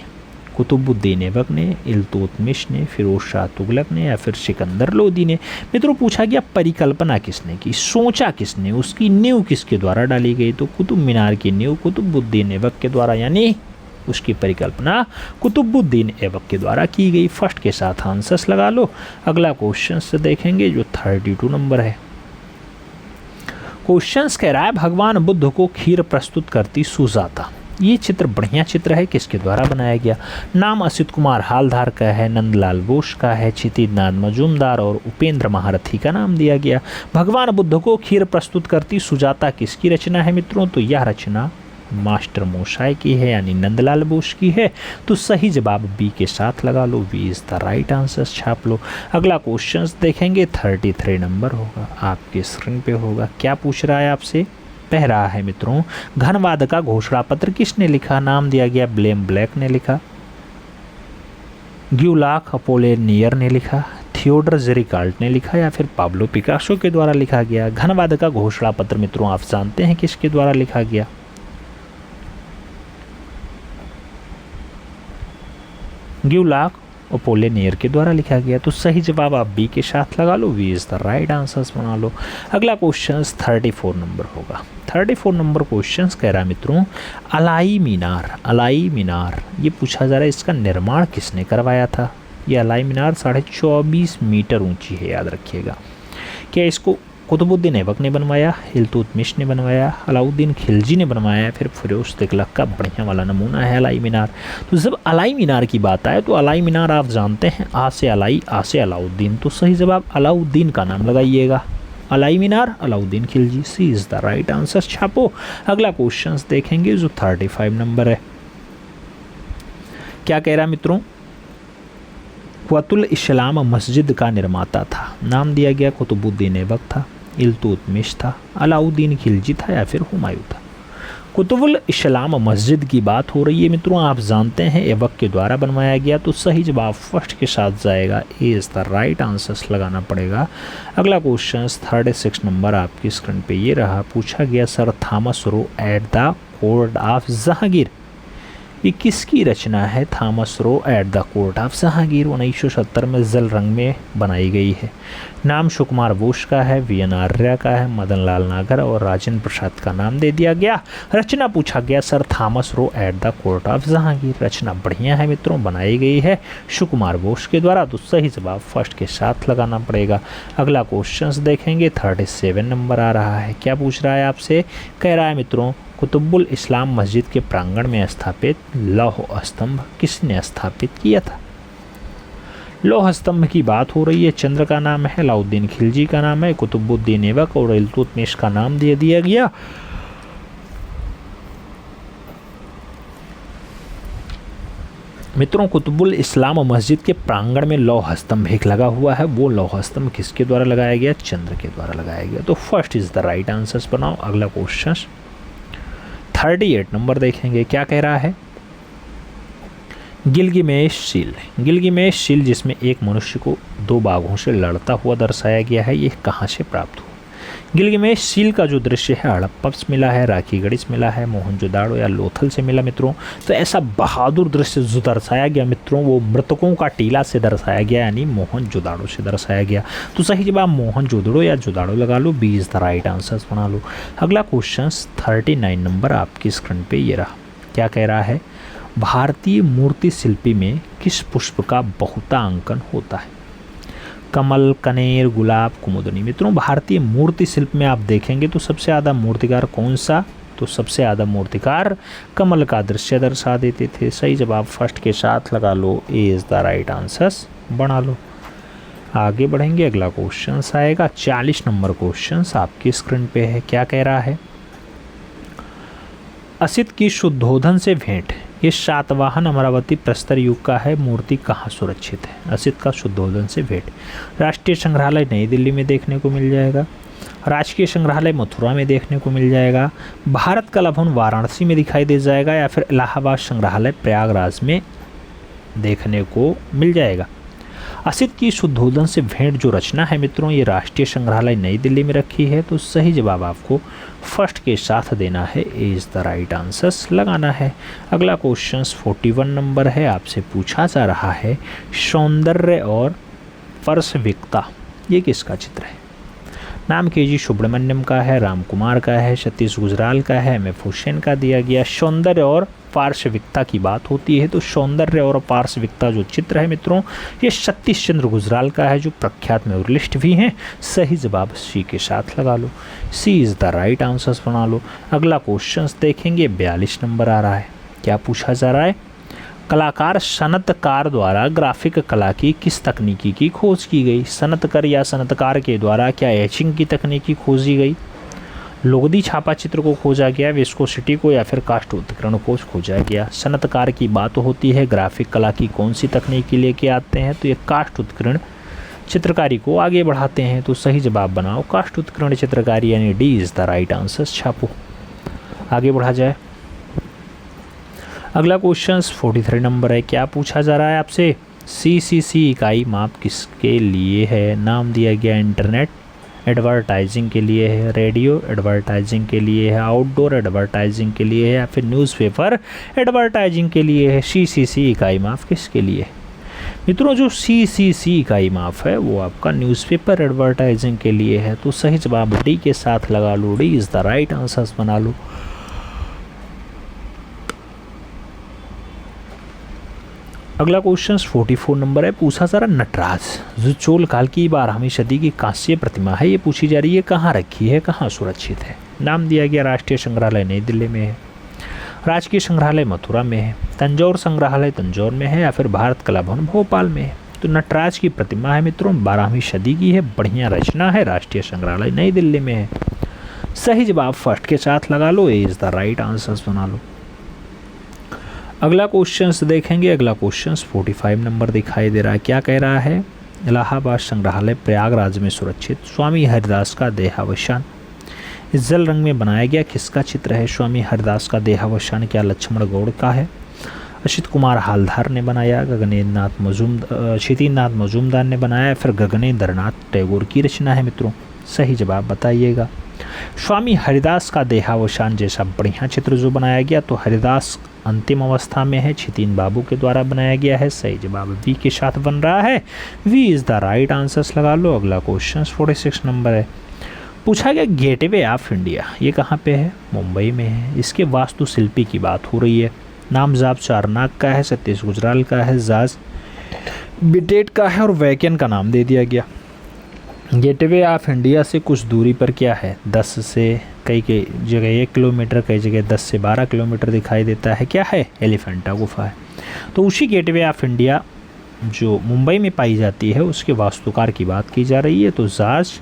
कुतुबुद्दीन ऐबक ने, इल्तुतमिश ने, फिरोज शाह तुगलक ने या फिर सिकंदर लोदी ने। मित्रों, पूछा गया परिकल्पना किसने की, सोचा किसने, उसकी नींव किसके द्वारा डाली गई? तो कुतुब मीनार की नींव कुतुबुद्दीन ऐबक के द्वारा, यानी उसकी परिकल्पना कुतुबुद्दीन ऐबक के द्वारा की गई। फर्स्ट के साथ आंसर्स लगा लो। अगला क्वेश्चन से देखेंगे जो 32 नंबर है। क्वेश्चंस कह रहा है भगवान बुद्ध को खीर प्रस्तुत करती सुजाता। ये चित्र बढ़िया चित्र है, किसके द्वारा बनाया गया? नाम असित कुमार हालधार का है, नंदलाल बोस का है, क्षितिजनाथ मजूमदार और उपेंद्र महारथी का नाम दिया गया। भगवान बुद्ध को खीर प्रस्तुत करती सुजाता किसकी रचना है मित्रों? तो यह रचना मास्टर मोशाय की है, यानी नंदलाल बोस की है। तो सही जवाब बी के साथ लगा लो, B is the right answer. छाप लो। अगला क्वेश्चन देखेंगे। 33 नंबर होगा, आपके स्क्रीन पे होगा। क्या पूछ रहा है आपसे? कह रहा है मित्रों घनवाद का घोषणा पत्र किसने लिखा? नाम दिया गया विलियम ब्लेक ने लिखा, ग्यूलाक अपोलिनेयर ने लिखा, थियोडर जेरिकाल्ट ने लिखा या फिर पाब्लो पिकासो के द्वारा लिखा गया। घनवाद का घोषणा पत्र मित्रों आप जानते हैं किसके द्वारा लिखा गया? ग्यूलाक अपोलिनेयर के द्वारा लिखा गया। तो सही जवाब आप बी के साथ लगा लो, B is the right answers बना लो। अगला क्वेश्चन 34 नंबर होगा। 34 नंबर क्वेश्चन कह रहा है मित्रों अलाई मीनार। अलाई मीनार ये पूछा जा रहा है इसका निर्माण किसने करवाया था? ये अलाई मीनार 24.5 मीटर ऊंची है, याद रखिएगा। क्या इसको कुतुबुद्दीन ऐबक ने बनवाया, इल्तुतमिश ने बनवाया, अलाउद्दीन खिलजी ने बनवाया, फिर फिरोज तुगलक का बढ़िया वाला नमूना है अलाई मीनार। तो जब अलाई मीनार की बात आए तो अलाई मीनार आप जानते हैं आ से अलाई, आ से अलाउद्दीन। तो सही जवाब अलाउद्दीन का नाम लगाइएगा। अलाई मीनार, अलाउद्दीन खिलजी, सी इज द राइट आंसर। छापो। अगला क्वेश्चन देखेंगे जो 35 नंबर है। क्या कह रहा मित्रों? कुतुल इस्लाम मस्जिद का निर्माता था। नाम दिया गया कुतुबुद्दीन ऐबक था, इल्तुतमिश था, अलाउद्दीन खिलजी था या फिर हुमायूं था। कुतुबुल इस्लाम मस्जिद की बात हो रही है मित्रों, आप जानते हैं ऐबक के द्वारा बनवाया गया। तो सही जवाब फर्स्ट के साथ जाएगा, ए इज द राइट आंसर्स लगाना पड़ेगा। अगला क्वेश्चन 36 नंबर आपकी स्क्रीन पे ये रहा। पूछा गया sir Thomas Roe at the court of Jahangir, ये किसकी रचना है? Thomas Roe at the court of Jahangir 1970 में जल रंग में बनाई गई है। नाम सुकुमार बोस का है, वी.एन. आर्या का है, मदन लाल नागर और राजेंद्र प्रसाद का नाम दे दिया गया। रचना पूछा गया sir Thomas Roe at the court of Jahangir. रचना बढ़िया है मित्रों, बनाई गई है सुकुमार बोस के द्वारा। तो सही जवाब फर्स्ट के साथ लगाना पड़ेगा। अगला क्वेश्चन देखेंगे 37 नंबर आ रहा है। क्या पूछ रहा है आपसे? कह रहा है मित्रों कुतुबुल इस्लाम मस्जिद के प्रांगण में स्थापित लौह स्तंभ किसने स्थापित किया था? लौह स्तंभ की बात हो रही है। चंद्र का नाम है, अलाउद्दीन खिलजी का नाम है, कुतुबुद्दीन ऐबक और इल्तुतमिश का नाम दे दिया गया। मित्रों, कुतुबुल इस्लाम मस्जिद के प्रांगण में लौह स्तंभ एक लगा हुआ है। वो लौह स्तंभ किसके द्वारा लगाया गया? चंद्र के द्वारा लगाया गया। तो first is the right answer बनाओ। अगला क्वेश्चन 38 नंबर देखेंगे, क्या कह रहा है? गिलगिमेश सील। गिलगिमेश सील जिसमें एक मनुष्य को दो बाघों से लड़ता हुआ दर्शाया गया है, ये कहाँ से प्राप्त हुआ? गिलगिमेश सील का जो दृश्य है हड़प्पा से मिला है, राखीगढ़ से मिला है, मोहनजोदाड़ो या लोथल से मिला मित्रों। तो ऐसा बहादुर दृश्य जो दर्शाया गया मित्रों, वो मृतकों का टीला से दर्शाया गया, यानी मोहनजोदाड़ो से दर्शाया गया। तो सही जवाब मोहनजोदड़ो या जोदाड़ो लगा लो, B is the right answer बना लो। अगला क्वेश्चन 39 नंबर आपकी स्क्रीन पे ये रहा। क्या कह रहा है? भारतीय मूर्ति शिल्पी में किस पुष्प का बहुतांकन होता है? कमल, कनेर, गुलाब, कुमुदनी। मित्रों, भारतीय मूर्ति शिल्प में आप देखेंगे तो सबसे ज़्यादा मूर्तिकार कौन सा? तो सबसे ज़्यादा मूर्तिकार कमल का दृश्य दर्शा देते थे। सही जवाब फर्स्ट के साथ लगा लो, A is the right answer बना लो। आगे बढ़ेंगे, अगला क्वेश्चन आएगा 40 नंबर क्वेश्चन आपकी स्क्रीन पे है। क्या कह रहा है? असित की शुद्धोधन से भेंट, ये सातवाहन अमरावती प्रस्तर युग का है। मूर्ति कहाँ सुरक्षित है? असित का शुद्धोधन से भेंट राष्ट्रीय संग्रहालय नई दिल्ली में देखने को मिल जाएगा, राजकीय संग्रहालय मथुरा में देखने को मिल जाएगा, भारत कला भवन वाराणसी में दिखाई दे जाएगा, या फिर इलाहाबाद संग्रहालय प्रयागराज में देखने को मिल जाएगा। असित की शुद्धोधन से भेंट जो रचना है मित्रों, ये राष्ट्रीय संग्रहालय नई दिल्ली में रखी है। तो सही जवाब आपको फर्स्ट के साथ देना है, ए इज़ द राइट आंसर लगाना है। अगला क्वेश्चन 41 नंबर है, आपसे पूछा जा रहा है सौंदर्य और पार्श्विकता, ये किसका चित्र है? नाम के.जी. सुब्रमण्यम का है, राम कुमार का है, सतीश गुजराल का है, एम.एफ. हुसैन का दिया गया। सौंदर्य और पार्श्विकता की बात होती है तो सौंदर्य और पार्श्विकता जो चित्र है मित्रों, ये सतीश चंद्र गुजराल का है, जो प्रख्यात म्यूरलिस्ट भी हैं। सही जवाब सी के साथ लगा लो, सी इज़ द राइट आंसर बना लो। अगला क्वेश्चन देखेंगे, 42 नंबर आ रहा है। क्या पूछा जा रहा है? कलाकार सनतकार द्वारा ग्राफिक कला की किस तकनीकी की खोज की गई? सनतकर या सनतकार के द्वारा क्या एचिंग की तकनीकी खोजी गई? लोगदी छापा चित्र को खोजा गया, विस्कोसिटी को, या फिर काष्ठ उत्कीर्ण को खोजा गया? सनतकार की बात होती है, ग्राफिक कला की कौन सी तकनीकी लेके आते हैं? तो ये काष्ठ उत्कीर्ण चित्रकारी को आगे बढ़ाते हैं। तो सही जवाब बनाओ काष्ठ उत्कीर्ण चित्रकारी, यानी D is the right answer छापो। आगे बढ़ा जाए, अगला क्वेश्चन 43 नंबर है। क्या पूछा जा रहा है आपसे? सीसीसी इकाई माप किसके लिए है? नाम दिया गया इंटरनेट एडवर्टाइजिंग के लिए है, रेडियो एडवर्टाइजिंग के लिए है, आउटडोर एडवर्टाइजिंग के लिए है, या फिर न्यूज़पेपर एडवर्टाइजिंग के लिए है। सीसीसी इकाई माप किसके लिए है? मित्रों, जो सीसीसी इकाई माप है वो आपका न्यूज़पेपर एडवर्टाइजिंग के लिए है। तो सही जवाब डी के साथ लगा लो, D is the right answer बना लो। अगला क्वेश्चन 44 नंबर है। पूछा जा रहा नटराज जो चोल काल की 12वीं सदी की कांस्य प्रतिमा है, ये पूछी जा रही है कहाँ रखी है, कहाँ सुरक्षित है? नाम दिया गया राष्ट्रीय संग्रहालय नई दिल्ली में है, राजकीय संग्रहालय मथुरा में है, तंजौर संग्रहालय तंजौर में है, या फिर भारत कला भवन भोपाल में है। तो नटराज की प्रतिमा है मित्रों, 12वीं सदी की है, बढ़िया रचना है, राष्ट्रीय संग्रहालय नई दिल्ली में है। सही जवाब फर्स्ट के साथ लगा लो, A is the right answer बना लो। अगला क्वेश्चन देखेंगे, अगला क्वेश्चन 45 नंबर दिखाई दे रहा है। क्या कह रहा है? इलाहाबाद संग्रहालय प्रयागराज में सुरक्षित स्वामी हरिदास का देहावसान इस जल रंग में बनाया गया किसका चित्र है? स्वामी हरिदास का देहावसान क्या लक्ष्मण गौड़ का है, असित कुमार हालधार ने बनाया, क्षितिनाथ मजूमदार ने बनाया, फिर गगनेंद्र नाथ टैगोर की रचना है मित्रों? सही जवाब बताइएगा। स्वामी हरिदास का देहावसान जैसा बढ़िया चित्र जो बनाया गया, तो हरिदास अंतिम अवस्था में है, छितीन बाबू के द्वारा बनाया गया है। सही जवाब वी के साथ बन रहा है, B is the right answer लगा लो। अगला क्वेश्चन 46 नंबर है। पूछा गया गेटवे ऑफ इंडिया ये कहाँ पे है? मुंबई में है। इसके वास्तुशिल्पी की बात हो रही है। नाम जाप चारनाक का है, सतीश गुजराल का है, जाज बिटेट का है, और वैक्यन का नाम दे दिया गया। गेटवे ऑफ इंडिया से कुछ दूरी पर क्या है? 10 से कई कई जगह 1 किलोमीटर, कई जगह 10 से 12 किलोमीटर दिखाई देता है। क्या है? एलिफेंटा गुफा है। तो उसी गेटवे ऑफ इंडिया जो मुंबई में पाई जाती है उसके वास्तुकार की बात की जा रही है। तो जॉर्ज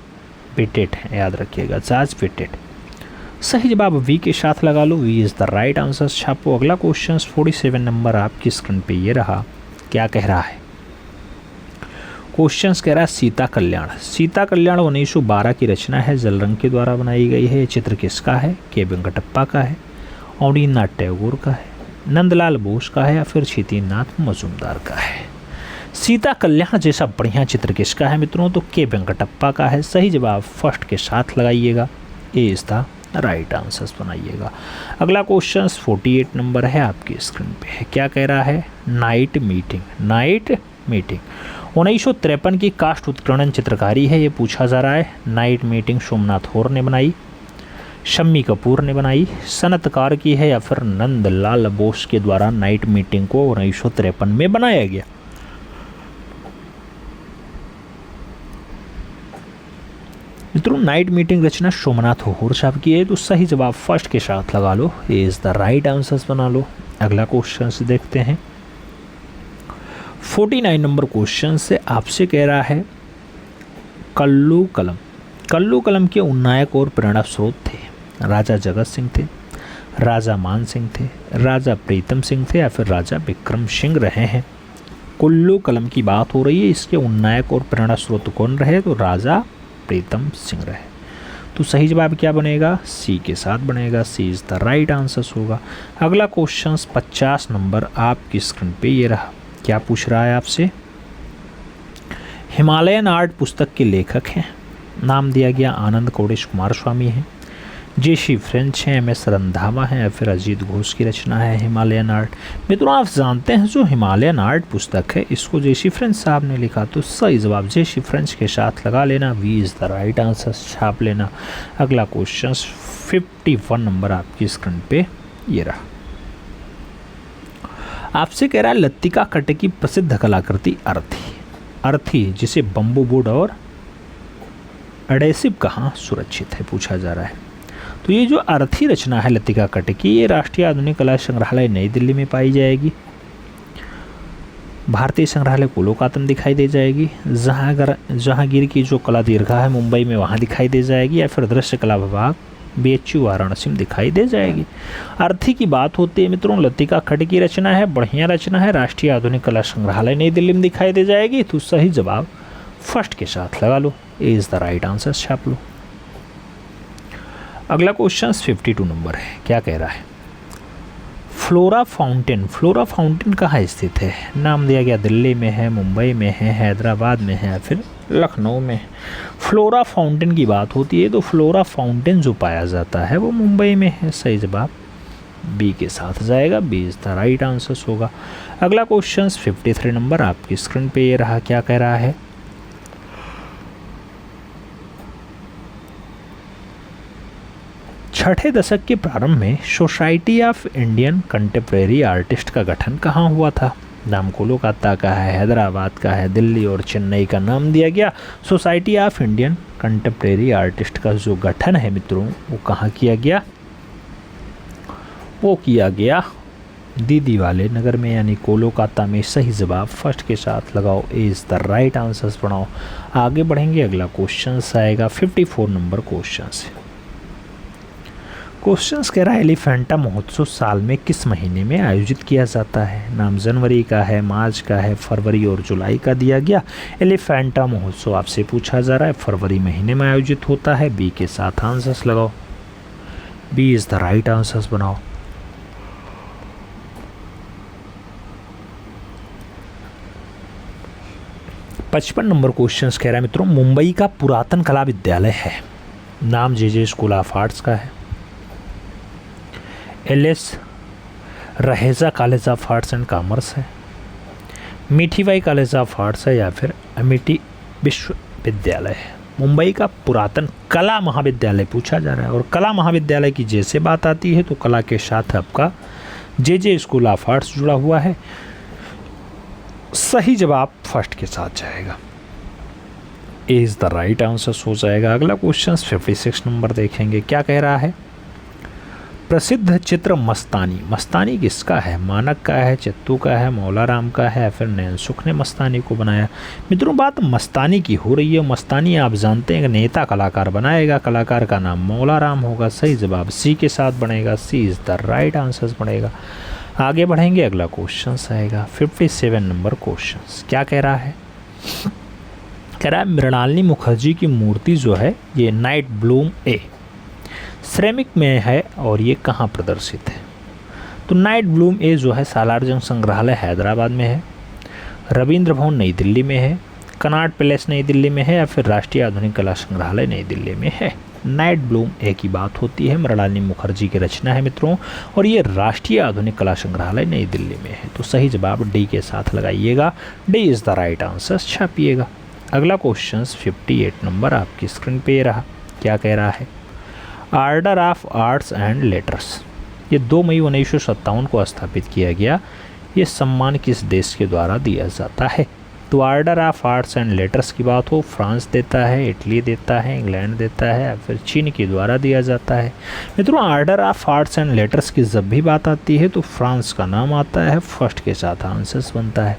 विटेट है, याद रखिएगा, जॉर्ज विटेट। सही जवाब वी के साथ लगा लो, B is the right answer छापो। अगला क्वेश्चन 47 नंबर आपकी स्क्रीन पे ये रहा। क्या कह रहा है? क्वेश्चंस कह रहा है सीता कल्याण। सीता कल्याण 1912 की रचना है, जल रंग के द्वारा बनाई गई है। चित्र किसका है? के वेंकटप्पा का है, अवनीन्द्रनाथ टैगोर का है, नंदलाल बोस का है या फिर क्षितिनाथ मजूमदार का है। सीता कल्याण जैसा बढ़िया चित्र किसका है मित्रों? तो के वेंकटप्पा का है। सही जवाब फर्स्ट के साथ लगाइएगा, ए इज द राइट आंसर्स बनाइएगा। अगला क्वेश्चन 48 नंबर है आपकी स्क्रीन पे है। क्या कह रहा है? Night meeting. नाइट मीटिंग 1953 की काष्ठ उत्खनन चित्रकारी है, ये पूछा जा रहा है। नाइट मीटिंग सोमनाथ होर ने बनाई, शम्मी कपूर ने बनाई, सनतकार की है या फिर नंदलाल बोस के द्वारा नाइट मीटिंग को 1953 में बनाया गया। मित्रों नाइट मीटिंग रचना सोमनाथ होर साहब की है। तो सही जवाब फर्स्ट के साथ लगा लो, ये इज द राइट आंसर्स बना लो। अगला क्वेश्चन से देखते हैं 49 नंबर क्वेश्चन से आपसे कह रहा है कल्लू कलम। कल्लू कलम के उन्नायक और प्रेरणा स्रोत थे। राजा जगत सिंह थे, राजा मान सिंह थे, राजा प्रीतम सिंह थे या फिर राजा विक्रम सिंह रहे हैं। कुल्लू कलम की बात हो रही है, इसके उन्नायक और प्रेरणा स्रोत कौन रहे? तो राजा प्रीतम सिंह रहे। तो सही जवाब क्या बनेगा? सी के साथ बनेगा, सी इज द राइट आंसर होगा। अगला क्वेश्चन 50 नंबर आपकी स्क्रीन पे ये रहा। क्या पूछ रहा है आपसे? हिमालयन आर्ट पुस्तक के लेखक हैं, नाम दिया गया आनंद कोडेश कुमार स्वामी हैं, जेसी फ्रेंच हैं, एम एस रंधावा हैं या फिर अजीत घोष की रचना है हिमालयन आर्ट। मित्रों आप जानते हैं जो हिमालयन आर्ट पुस्तक है इसको जेसी फ्रेंच साहब ने लिखा। तो सही जवाब जेसी फ्रेंच के साथ लगा लेना, B is the right answer छाप लेना। अगला क्वेश्चन 51 नंबर आपकी स्क्रीन पे ये रहा। आपसे कह रहा है लत्तिका कट्ट की प्रसिद्ध कलाकृति अर्थी। अर्थी जिसे बम्बू बोर्ड और एडेसिव कहाँ सुरक्षित है पूछा जा रहा है। तो ये जो अर्थी रचना है लत्तिका कट्ट की, ये राष्ट्रीय आधुनिक कला संग्रहालय नई दिल्ली में पाई जाएगी। भारतीय संग्रहालय कोलकाता दिखाई दे जाएगी। जहांगीर की जो कला दीर्घा है मुंबई में वहाँ दिखाई दे जाएगी या फिर दृश्य कला विभाग BHU वाराणसी में दिखाई दे जाएगी। अर्थी की बात होती है मित्रों, लत्तिका कट्ट की रचना है, बढ़िया रचना है, राष्ट्रीय आधुनिक कला संग्रहालय नई दिल्ली में दिखाई दे जाएगी। तो सही जवाब फर्स्ट के साथ लगा लो, ए इज द राइट आंसर छाप लो। अगला क्वेश्चन 52 नंबर है। क्या कह रहा है? Flora fountain. फ्लोरा फाउंटेन कहाँ स्थित है? नाम दिया गया दिल्ली में है, मुंबई में है, हैदराबाद में है या फिर लखनऊ में। फ्लोरा फाउंटेन की बात होती है तो फ्लोरा फाउंटेन जो पाया जाता है वो मुंबई में है। सही जवाब बी के साथ जाएगा, B is the right answer होगा। अगला क्वेश्चन 53 नंबर आपकी स्क्रीन पे ये रहा। क्या कह रहा है? छठे दशक के प्रारंभ में society of Indian contemporary artist का गठन कहाँ हुआ था? नाम कोलकाता का है, हैदराबाद का है, दिल्ली और चेन्नई का नाम दिया गया। Society of Indian contemporary artist का जो गठन है मित्रों वो कहाँ किया गया? वो किया गया दीदी वाले नगर में यानी कोलकाता में। सही जवाब फर्स्ट के साथ लगाओ, ए इज द राइट आंसर्स बनाओ। आगे बढ़ेंगे, अगला क्वेश्चन आएगा 54 नंबर क्वेश्चन से। क्वेश्चंस कह रहा है एलिफेंटा महोत्सव साल में किस महीने में आयोजित किया जाता है? नाम जनवरी का है, मार्च का है, फरवरी और जुलाई का दिया गया। एलिफेंटा महोत्सव आपसे पूछा जा रहा है, फरवरी महीने में आयोजित होता है। बी के साथ आंसर्स लगाओ, B is the right answers बनाओ। पचपन नंबर क्वेश्चन कह रहा है मित्रों मुंबई का पुरातन कला विद्यालय है, नाम जे स्कूल ऑफ आर्ट्स का है, LS Raheja college of arts and commerce है, मीठीबाई कॉलेज ऑफ आर्ट्स है या फिर अमेठी विश्वविद्यालय है। मुंबई का पुरातन कला महाविद्यालय पूछा जा रहा है और कला महाविद्यालय की जैसे बात आती है तो कला के साथ आपका जे स्कूल ऑफ आर्ट्स जुड़ा हुआ है। सही जवाब फर्स्ट के साथ जाएगा। ए इज़ द राइट आंसर हो जाएगा। अगला क्वेश्चन 56 नंबर देखेंगे, क्या कह रहा है। प्रसिद्ध चित्र मस्तानी, मस्तानी किसका है? मानक का है, चित्तू का है, मौला राम का है, फिर नैनसुख ने मस्तानी को बनाया। मित्रों बात मस्तानी की हो रही है। मस्तानी आप जानते हैं नेता कलाकार बनाएगा, कलाकार का नाम मौला राम होगा। सही जवाब सी के साथ बनेगा, C is the right answer बनेगा। आगे बढ़ेंगे, अगला क्वेश्चन आएगा 57 नंबर क्वेश्चन, क्या कह रहा है। कह रहा है मृणालिनी मुखर्जी की मूर्ति जो है ये नाइट ब्लूम ए सिरेमिक में है और ये कहाँ प्रदर्शित है। तो नाइट ब्लूम ए जो है सालारजंग संग्रहालय हैदराबाद में है, रविंद्र भवन नई दिल्ली में है, कनॉट पैलेस नई दिल्ली में है, या फिर राष्ट्रीय आधुनिक कला संग्रहालय नई दिल्ली में है। नाइट ब्लूम ए की बात होती है, मृणालिनी मुखर्जी की रचना है मित्रों, और ये राष्ट्रीय आधुनिक कला संग्रहालय नई दिल्ली में है। तो सही जवाब डी के साथ लगाइएगा, D is the right answer छापिएगा। अगला क्वेश्चन 58 नंबर आपकी स्क्रीन पे रहा, क्या कह रहा है। Order of arts and letters ये 2 मई 1957 को स्थापित किया गया। ये सम्मान किस देश के द्वारा दिया जाता है। तो order of arts and letters की बात हो, फ्रांस देता है, इटली देता है, इंग्लैंड देता है, या फिर चीन के द्वारा दिया जाता है। मित्रों order of arts and letters की जब भी बात आती है तो फ्रांस का नाम आता है, फर्स्ट के साथ आंसर्स बनता है।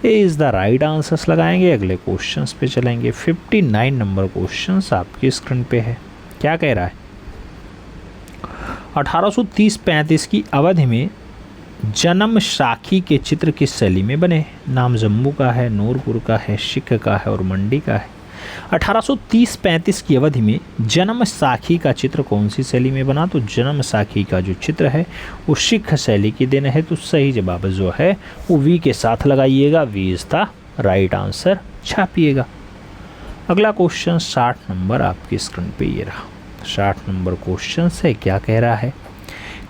ए इज़ द राइट आंसर्स लगाएंगे। अगले क्वेश्चंस पे चलेंगे। 59 नंबर क्वेश्चंस आपकी स्क्रीन पे है, क्या कह रहा है। 1830-35 की अवधि में जन्म साखी के चित्र किस शैली में बने। नाम जम्मू का है, नूरपुर का है, सिख का है और मंडी का है। 1830-35 की अवधि में जन्म साखी का चित्र कौन सी शैली में बना। तो जन्म साखी का जो चित्र है वो सिख शैली की देन है। तो सही जवाब जो है वो वी के साथ लगाइएगा, B is the right answer छापिएगा। अगला क्वेश्चन 60 नंबर आपकी स्क्रीन पे ये रहा। 60 नंबर क्वेश्चन से क्या कह रहा है।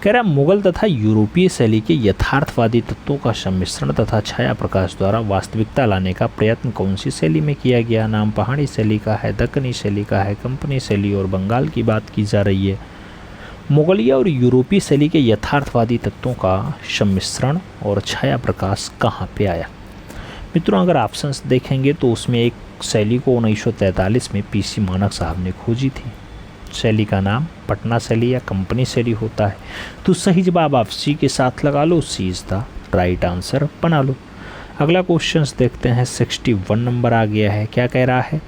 कह रहा मुगल तथा यूरोपीय शैली के यथार्थवादी तत्वों का सम्मिश्रण तथा छाया प्रकाश द्वारा वास्तविकता लाने का प्रयत्न कौन सी शैली में किया गया। नाम पहाड़ी शैली का है, दक्कनी शैली का है, कंपनी शैली और बंगाल की बात की जा रही है। मुगलिया और यूरोपीय शैली के यथार्थवादी तत्वों का सम्मिश्रण और छाया प्रकाश कहाँ पे आया। मित्रों अगर ऑप्शंस देखेंगे तो उसमें एक शैली को 1943 में पीसी मानक साहब ने खोजी थी। शैली का नाम पटना शैली या कंपनी शैली होता है। तो सही जवाब आप सी के साथ लगा लो, सी इज़ द राइट आंसर बना लो। अगला क्वेश्चंस देखते हैं। 61 नंबर आ गया है, क्या कह रहा है।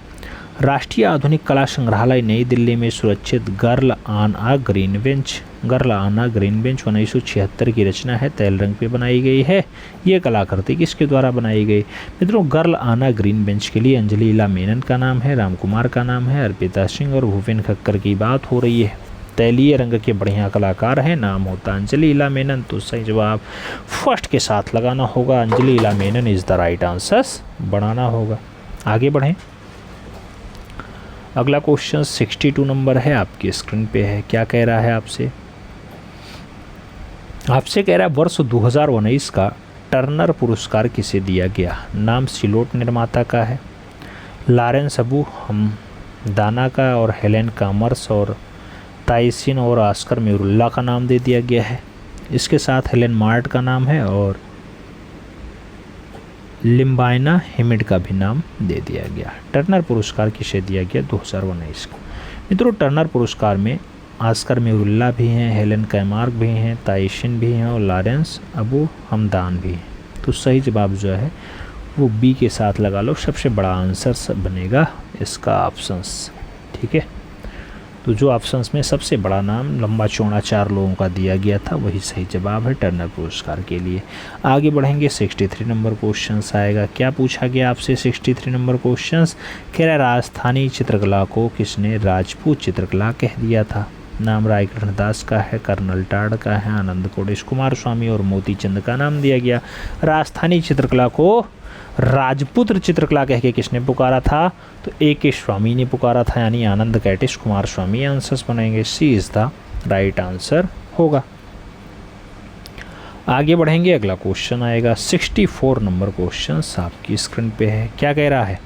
राष्ट्रीय आधुनिक कला संग्रहालय नई दिल्ली में सुरक्षित girl on a green bench 1976 की रचना है, तैल रंग पे बनाई गई है। ये कलाकृति किसके द्वारा बनाई गई। मित्रों girl on a green bench के लिए अंजलि इला मेनन का नाम है, राम कुमार का नाम है, अर्पिता सिंह और भूपेन खक्कर की बात हो रही है। तैलीय रंग के बढ़िया कलाकार हैं, नाम होता है अंजलि इला मेनन। तो सही जवाब फर्स्ट के साथ लगाना होगा, Anjali Ila Menon is the right answer बनाना होगा। आगे बढ़ें। अगला क्वेश्चन 62 नंबर है, आपकी स्क्रीन पे है, क्या कह रहा है आपसे। आपसे कह रहा है वर्ष 2019 का टर्नर पुरस्कार किसे दिया गया। नाम सिलोट निर्माता का है, लॉरेंस अबू हमदाना का और हेलेन कामर्स और ताइसिन और आस्कर मिरुल्ला का नाम दे दिया गया है। इसके साथ हेलेन मार्ट का नाम है और लिम्बाइना हिमिड का भी नाम दे दिया गया। टर्नर पुरस्कार किसे दिया गया 2019 को। मित्रों टर्नर पुरस्कार में आस्कर मिरुल्ला भी हैं, हेलेन कैमार्क भी हैं, ताइशिन भी हैं और लॉरेंस अबू हमदान भी हैं। तो सही जवाब जो है वो बी के साथ लगा लो, सबसे बड़ा आंसर बनेगा इसका ऑप्शंस। ठीक है, तो जो ऑप्शंस में सबसे बड़ा नाम लंबा चौड़ा 4 लोगों का दिया गया था वही सही जवाब है टर्नर पुरस्कार के लिए। आगे बढ़ेंगे। 63 नंबर क्वेश्चंस आएगा, क्या पूछा गया आपसे 63 नंबर क्वेश्चंस। कह रहा राजस्थानी चित्रकला को किसने राजपूत चित्रकला कह दिया था। नाम राय कृष्णदास का है, कर्नल टाड का है, आनंद कोडेश कुमार स्वामी और मोती चंद का नाम दिया गया। राजस्थानी चित्रकला को राजपूत चित्रकला कह के किसने पुकारा था। तो ए के स्वामी ने पुकारा था, यानी आनंद कैटिश कुमार स्वामी आंसर्स बनेंगे, सी इज़ द राइट आंसर होगा। आगे बढ़ेंगे। अगला क्वेश्चन आएगा 64 नंबर क्वेश्चन आपकी स्क्रीन पे है, क्या कह रहा है।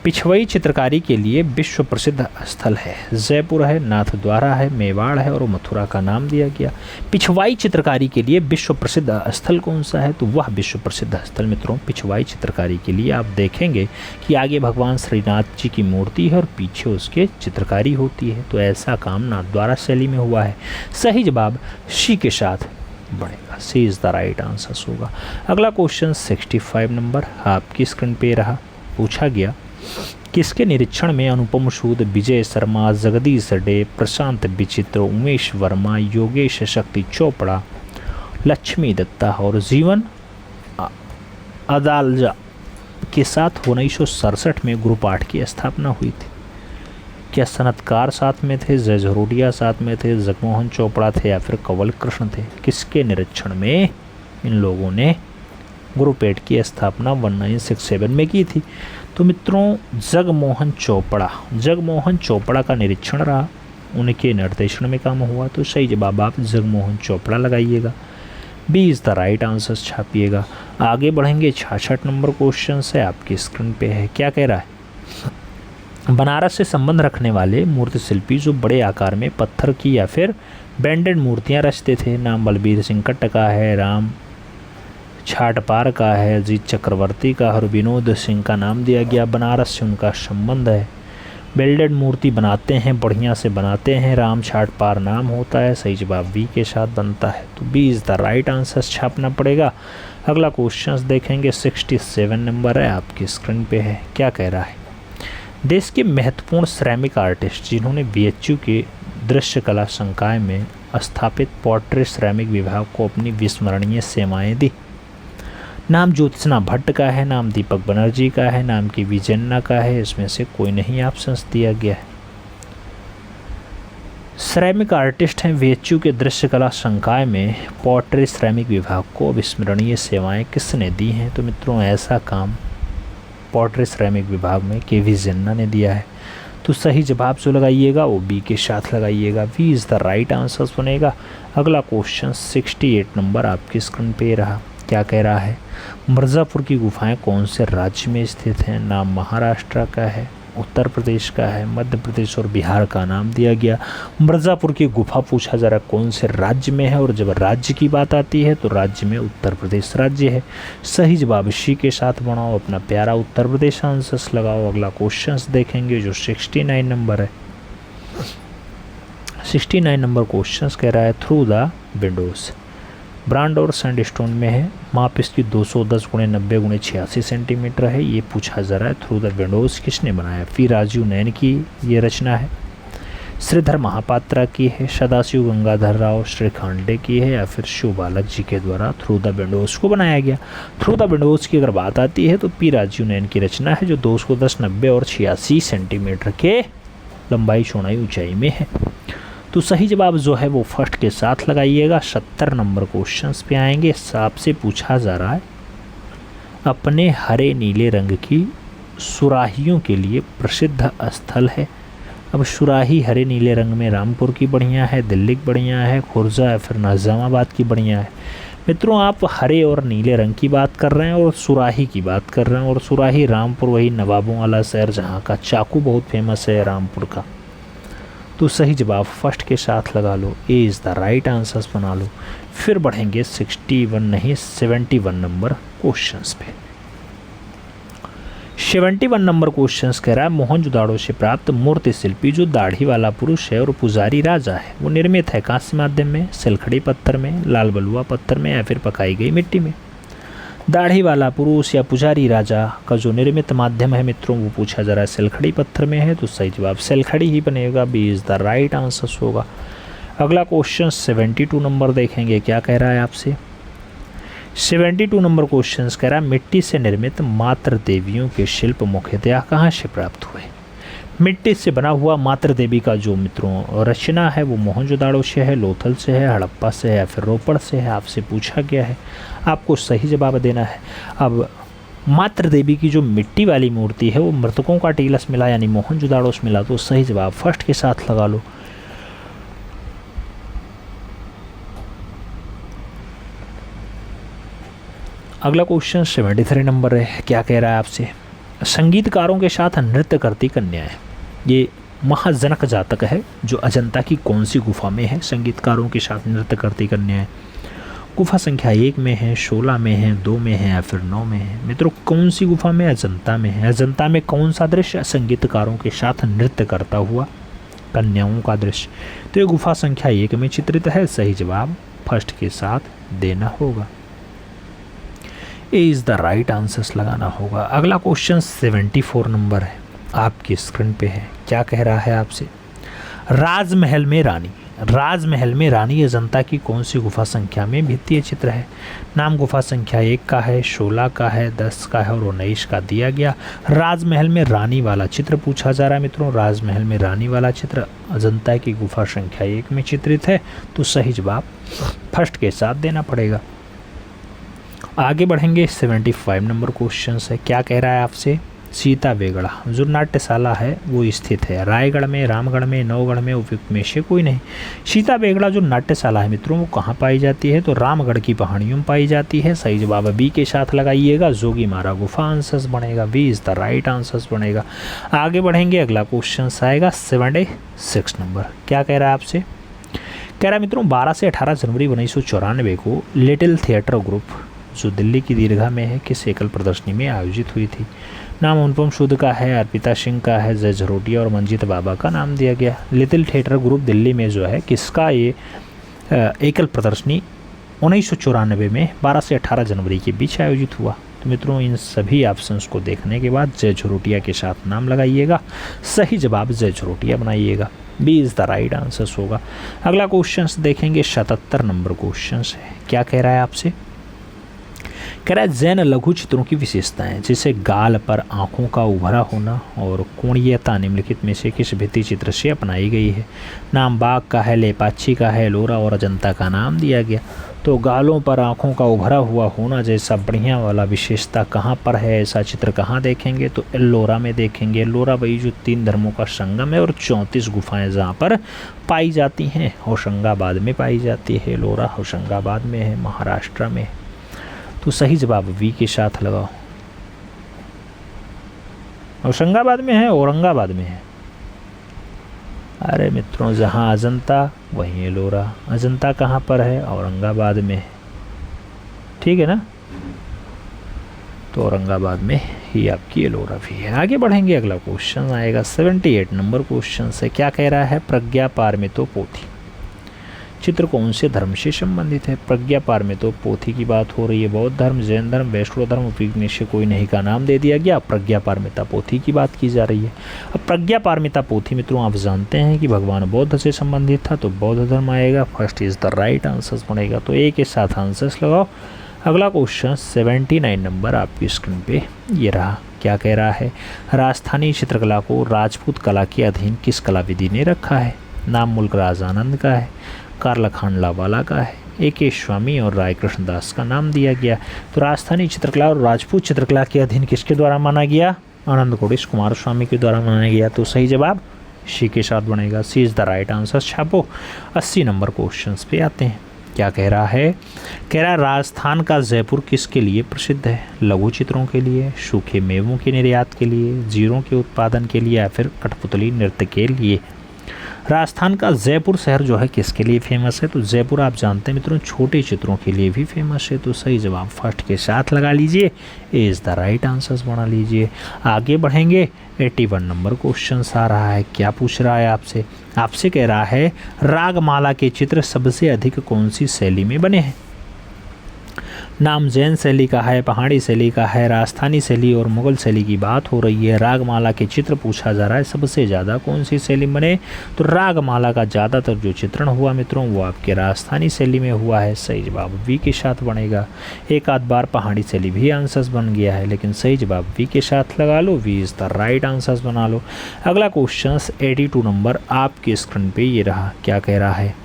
पिछवई चित्रकारी के लिए विश्व प्रसिद्ध स्थल है। जयपुर है, नाथद्वारा है, मेवाड़ है और मथुरा का नाम दिया गया। पिछवाई चित्रकारी के लिए विश्व प्रसिद्ध स्थल कौन सा है? तो वह विश्व प्रसिद्ध स्थल मित्रों पिछवाई चित्रकारी के लिए आप देखेंगे कि आगे भगवान श्रीनाथ जी की मूर्ति है और पीछे उसके चित्रकारी होती है। तो ऐसा काम नाथद्वारा शैली में हुआ है। सही जवाब सी के साथ बढ़ेगा। सी इज़ द राइट आंसर होगा। अगला क्वेश्चन 65 नंबर आपकी स्क्रीन पे रहा। पूछा गया किसके निरीक्षण में अनुपम सूद, विजय शर्मा, जगदीश डे, प्रशांत विचित्र, उमेश वर्मा, योगेश शक्ति चोपड़ा, लक्ष्मी दत्ता और जीवन अदालजा के साथ 1967 में ग्रुप 8 की स्थापना हुई थी? क्या सनतकार साथ में थे, जय झरोडिया साथ में थे, जगमोहन चोपड़ा थे या फिर कंवल कृष्ण थे? किसके निरीक्षण में इन लोगों ने ग्रुप 8 की स्थापना 1967 में की थी? तो मित्रों जगमोहन चोपड़ा का निरीक्षण रहा, उनके निर्देशन में काम हुआ। तो सही जवाब आप जगमोहन चोपड़ा लगाइएगा। B is the right answer छापिएगा। आगे बढ़ेंगे 66 नंबर क्वेश्चन से आपकी स्क्रीन पे है। क्या कह रहा है? बनारस से संबंध रखने वाले मूर्ति शिल्पी जो बड़े आकार में पत्थर की या फिर बैंडेड मूर्तियाँ रचते थे, नाम बलबीर सिंह कट्ट का है, राम छाटपार का है, अजीत चक्रवर्ती का और विनोद सिंह का नाम दिया गया। बनारस से उनका संबंध है, बेल्डेड मूर्ति बनाते हैं, बढ़िया से बनाते हैं, राम छाटपार नाम होता है। सही जवाब बी के साथ बनता है। तो B is the right answer छापना पड़ेगा। अगला क्वेश्चन देखेंगे 67 नंबर है आपकी स्क्रीन पे है। क्या कह रहा है? देश के महत्वपूर्ण श्रमिक आर्टिस्ट जिन्होंने बीएचयू के दृश्य कला संकाय में स्थापित पोर्ट्रेट श्रमिक विभाग को अपनी विस्मरणीय सेवाएं दी। नाम ज्योत्सना भट्ट का है, नाम दीपक बनर्जी का है, नाम की विजन्ना का है। इसमें से कोई नहीं ऑप्शंस दिया गया है। श्रमिक आर्टिस्ट हैं बीएचयू के दृश्य कला संकाय में पोर्ट्रेट श्रमिक विभाग को अविस्मरणीय सेवाएं किसने दी हैं? तो मित्रों ऐसा काम पोर्ट्रेट श्रमिक विभाग में के विजन्ना ने दिया है। तो सही जवाब जो लगाइएगा वो बी के साथ लगाइएगा। B is the right answer बनेगा। अगला क्वेश्चन 68 नंबर आपकी स्क्रीन पे रहा। क्या कह रहा है? मिर्ज़ापुर की गुफाएं कौन से राज्य में स्थित हैं? नाम महाराष्ट्र का है, उत्तर प्रदेश का है, मध्य प्रदेश और बिहार का नाम दिया गया। मिर्ज़ापुर की गुफा पूछा जा रहा कौन से राज्य में है, और जब राज्य की बात आती है तो राज्य में उत्तर प्रदेश राज्य है। सही जवाब सी के साथ बनाओ, अपना प्यारा उत्तर प्रदेश आंसर्स लगाओ। अगला क्वेश्चन देखेंगे जो 69 नंबर है। 69 नंबर क्वेश्चन कह रहा है थ्रू द विंडोज़ ब्रांड और सैंडस्टोन में है, माप इसकी 210 × 90 × 86 सेंटीमीटर है। ये पूछा जा रहा है थ्रू द विंडोज़ किसने बनाया? पी राजीव नैन की ये रचना है, श्रीधर महापात्रा की है, सदाशिव गंगाधर राव श्रीखंडे की है या फिर शिव बालक जी के द्वारा थ्रू द विंडोज़ को बनाया गया। थ्रू द विंडोज़ की अगर बात आती है तो पी राजीव नैन की रचना है जो 210, 90 और 86 सेंटीमीटर के लंबाई चौड़ाई ऊंचाई में है। तो सही जवाब जो है वो फर्स्ट के साथ लगाइएगा। 70 नंबर क्वेश्चंस पे आएंगे। आपसे पूछा जा रहा है अपने हरे नीले रंग की सुराहियों के लिए प्रसिद्ध स्थल है। अब सुराही हरे नीले रंग में रामपुर की बढ़िया है, दिल्ली की बढ़िया है, खुर्जा या फिर निज़ामाबाद की बढ़िया है। मित्रों आप हरे और नीले रंग की बात कर रहे हैं और सुराही की बात कर रहे हैं, और सुराही रामपुर वही नवाबों वाला शहर जहाँ का चाकू बहुत फेमस है रामपुर का। तो सही जवाब फर्स्ट के साथ लगा लो, A is the right answers बना लो। फिर बढ़ेंगे 61 नहीं 71 नंबर क्वेश्चंस पे। 71 नंबर क्वेश्चंस कह रहा है मोहनजोदाड़ो से प्राप्त मूर्ति शिल्पी जो दाढ़ी वाला पुरुष है और पुजारी राजा है वो निर्मित है कांस्य माध्यम में, सिलखड़ी पत्थर में, लाल बलुआ पत्थर में या फिर पकाई गई मिट्टी में? दाढ़ी वाला पुरुष या पुजारी राजा का जो निर्मित माध्यम है मित्रों वो पूछा जा रहा है सिलखड़ी पत्थर में है। तो सही जवाब सिलखड़ी ही बनेगा, B is the right answer होगा। अगला क्वेश्चन 72 नंबर देखेंगे। क्या कह रहा है आपसे? 72 नंबर क्वेश्चन कह रहा है मिट्टी से निर्मित मातृ देवियों के शिल्प मुख्यतः कहाँ से प्राप्त हुए? मिट्टी से बना हुआ मातृ देवी का जो मित्रों रचना है वो मोहनजोदाड़ो से है, लोथल से है, हड़प्पा से है या फिर रोपड़ से है? आपसे पूछा गया है, आपको सही जवाब देना है। अब मातृ देवी की जो मिट्टी वाली मूर्ति है वो मृतकों का टीलस मिला यानी मोहनजोदाड़ो से मिला। तो सही जवाब फर्स्ट के साथ लगा लो। अगला क्वेश्चन 73 नंबर है। क्या कह रहा है आपसे? संगीतकारों के साथ नृत्य करती कन्या है। ये महाजनक जातक है जो अजंता की कौन सी गुफा में है, संगीतकारों के साथ नृत्य करती कन्या है। गुफा संख्या 1 में है, 16 में है, 2 में है या फिर 9 में है। मित्रों कौन सी गुफा में? अजंता में है। अजंता में कौन सा दृश्य? संगीतकारों के साथ नृत्य करता हुआ कन्याओं का दृश्य। तो ये गुफा संख्या 1 में चित्रित है। सही जवाब फर्स्ट के साथ देना होगा, ए इज़ द राइट आंसर्स लगाना होगा। अगला क्वेश्चन 74 नंबर है, आपकी स्क्रीन पे है। क्या कह रहा है आपसे? राजमहल में रानी, राजमहल में रानी अजंता की कौन सी गुफा संख्या में भित्तीय चित्र है? नाम गुफा संख्या 1 का है, 16 का है, 10 का है और 19 का दिया गया। राजमहल में रानी वाला चित्र पूछा जा रहा है मित्रों। राजमहल में रानी वाला चित्र अजंता की गुफा संख्या 1 में चित्रित है, तो सही जवाब फर्स्ट के साथ देना पड़ेगा। आगे बढ़ेंगे, 75 नंबर क्वेश्चन है। क्या कह रहा है आपसे? सीता बेगड़ा जो नाट्यशाला है वो स्थित है रायगढ़ में, रामगढ़ में, नौगढ़ में, उपयुक्त में से कोई नहीं। सीता बेगड़ा जो नाट्यशाला है मित्रों वो कहाँ पाई जाती है? तो रामगढ़ की पहाड़ियों में पाई जाती है। सही जवाब बी के साथ लगाइएगा, जोगी मारा गुफा आंसर्स बनेगा, B is the right answers बनेगा। आगे बढ़ेंगे, अगला क्वेश्चन आएगा 76 नंबर। क्या कह रहा है आपसे? कह रहा है मित्रों 12 से 18 जनवरी 1994 को लिटिल थिएटर ग्रुप जो दिल्ली की दीर्घा में है किस एकल प्रदर्शनी में आयोजित हुई थी? नाम अनुपम सूद का है, अर्पिता सिंह का है, जय झरोटिया और मंजीत बाबा का नाम दिया गया। लिटिल थिएटर ग्रुप दिल्ली में जो है किसका ये एकल प्रदर्शनी 1994 में 12 से 18 जनवरी के बीच आयोजित हुआ? तो मित्रों इन सभी ऑप्शंस को देखने के बाद जय झरोटिया के साथ नाम लगाइएगा, सही जवाब जय झरोटिया बनाइएगा, B is the right answers होगा। अगला क्वेश्चन देखेंगे 77 नंबर क्वेश्चन है। क्या कह रहा है आपसे? कह रहा है जैन लघु चित्रों की विशेषताएं जैसे गाल पर आँखों का उभरा होना और कोणीयता निम्नलिखित में से किस भित्ति चित्र से अपनाई गई है? नाम बाघ का है, लेपाक्षी का है, लोरा और अजंता का नाम दिया गया। तो गालों पर आँखों का उभरा हुआ होना जैसा बढ़िया वाला विशेषता कहाँ पर है? ऐसा चित्र कहाँ देखेंगे? तो एल्लोरा में देखेंगे। एल्लोरा वही जो 3 धर्मों का संगम है और 34 गुफाएं जहाँ पर पाई जाती हैं। होशंगाबाद में पाई जाती है एल्लोरा, होशंगाबाद में है, महाराष्ट्र में। तो सही जवाब वी के साथ लगाओ। होशंगाबाद में है, औरंगाबाद में है। अरे मित्रों जहाँ अजंता वहीं एलोरा। अजंता कहाँ पर है? औरंगाबाद में है, ठीक है ना? तो औरंगाबाद में ही आपकी एलोरा भी है। आगे बढ़ेंगे, अगला क्वेश्चन आएगा 78 नंबर क्वेश्चन से। क्या कह रहा है? प्रज्ञा पारमितो पोथी चित्र कौन से धर्म से संबंधित है? प्रज्ञा पारमितो पोथी की बात हो रही है। बौद्ध धर्म, जैन धर्म, वैष्णव धर्म, उपयुक्त में से कोई नहीं का नाम दे दिया गया। प्रज्ञा पारमिता पोथी की बात की जा रही है। अब प्रज्ञा पारमिता पोथी मित्रों आप जानते हैं कि भगवान बौद्ध से संबंधित था, तो बौद्ध धर्म आएगा, first is the right answers बनेगा। तो ए के साथ आंसर्स लगाओ। अगला क्वेश्चन 79 नंबर आपकी स्क्रीन पे ये रहा। क्या कह रहा है? राजस्थानी चित्रकला को राजपूत कला के अधीन किस कला विधि ने रखा है? नाम मुल्क राज आनंद का है, कार्ल खांडलावाला का है, ए.के. स्वामी और राय कृष्णदास का नाम दिया गया। तो राजस्थानी चित्रकला और राजपूत चित्रकला के अधीन किसके द्वारा माना गया? आनंद कोडिश कुमार स्वामी के द्वारा माना गया। तो सही जवाब सी के साथ बनेगा, C is the right answer. छापो। 80 नंबर क्वेश्चन पे आते हैं। क्या कह रहा है? कह रहा है राजस्थान का जयपुर किसके लिए प्रसिद्ध है? लघु चित्रों के लिए, सूखे मेवों के निर्यात के लिए, जीरों के उत्पादन के लिए या फिर कठपुतली नृत्य के लिए? राजस्थान का जयपुर शहर जो है किसके लिए फेमस है? तो जयपुर आप जानते हैं मित्रों छोटे चित्रों के लिए भी फेमस है। तो सही जवाब फर्स्ट के साथ लगा लीजिए, ए इज़ द राइट आंसर्स बना लीजिए। आगे बढ़ेंगे, 81 नंबर क्वेश्चन आ रहा है। क्या पूछ रहा है आपसे? आपसे कह रहा है रागमाला के चित्र सबसे अधिक कौन सी शैली में बने हैं? नाम जैन शैली का है, पहाड़ी शैली का है, राजस्थानी शैली और मुगल शैली की बात हो रही है। रागमाला के चित्र पूछा जा रहा है सबसे ज़्यादा कौन सी शैली बने? तो रागमाला का ज़्यादातर जो चित्रण हुआ मित्रों वो आपके राजस्थानी शैली में हुआ है। सही जवाब वी के साथ बनेगा। एक आध बार पहाड़ी शैली भी आंसर्स बन गया है, लेकिन सही जवाब वी के साथ लगा लो, B is the right answers बना लो। अगला क्वेश्चन 82 नंबर आपके स्क्रीन पर ये रहा। क्या कह रहा है?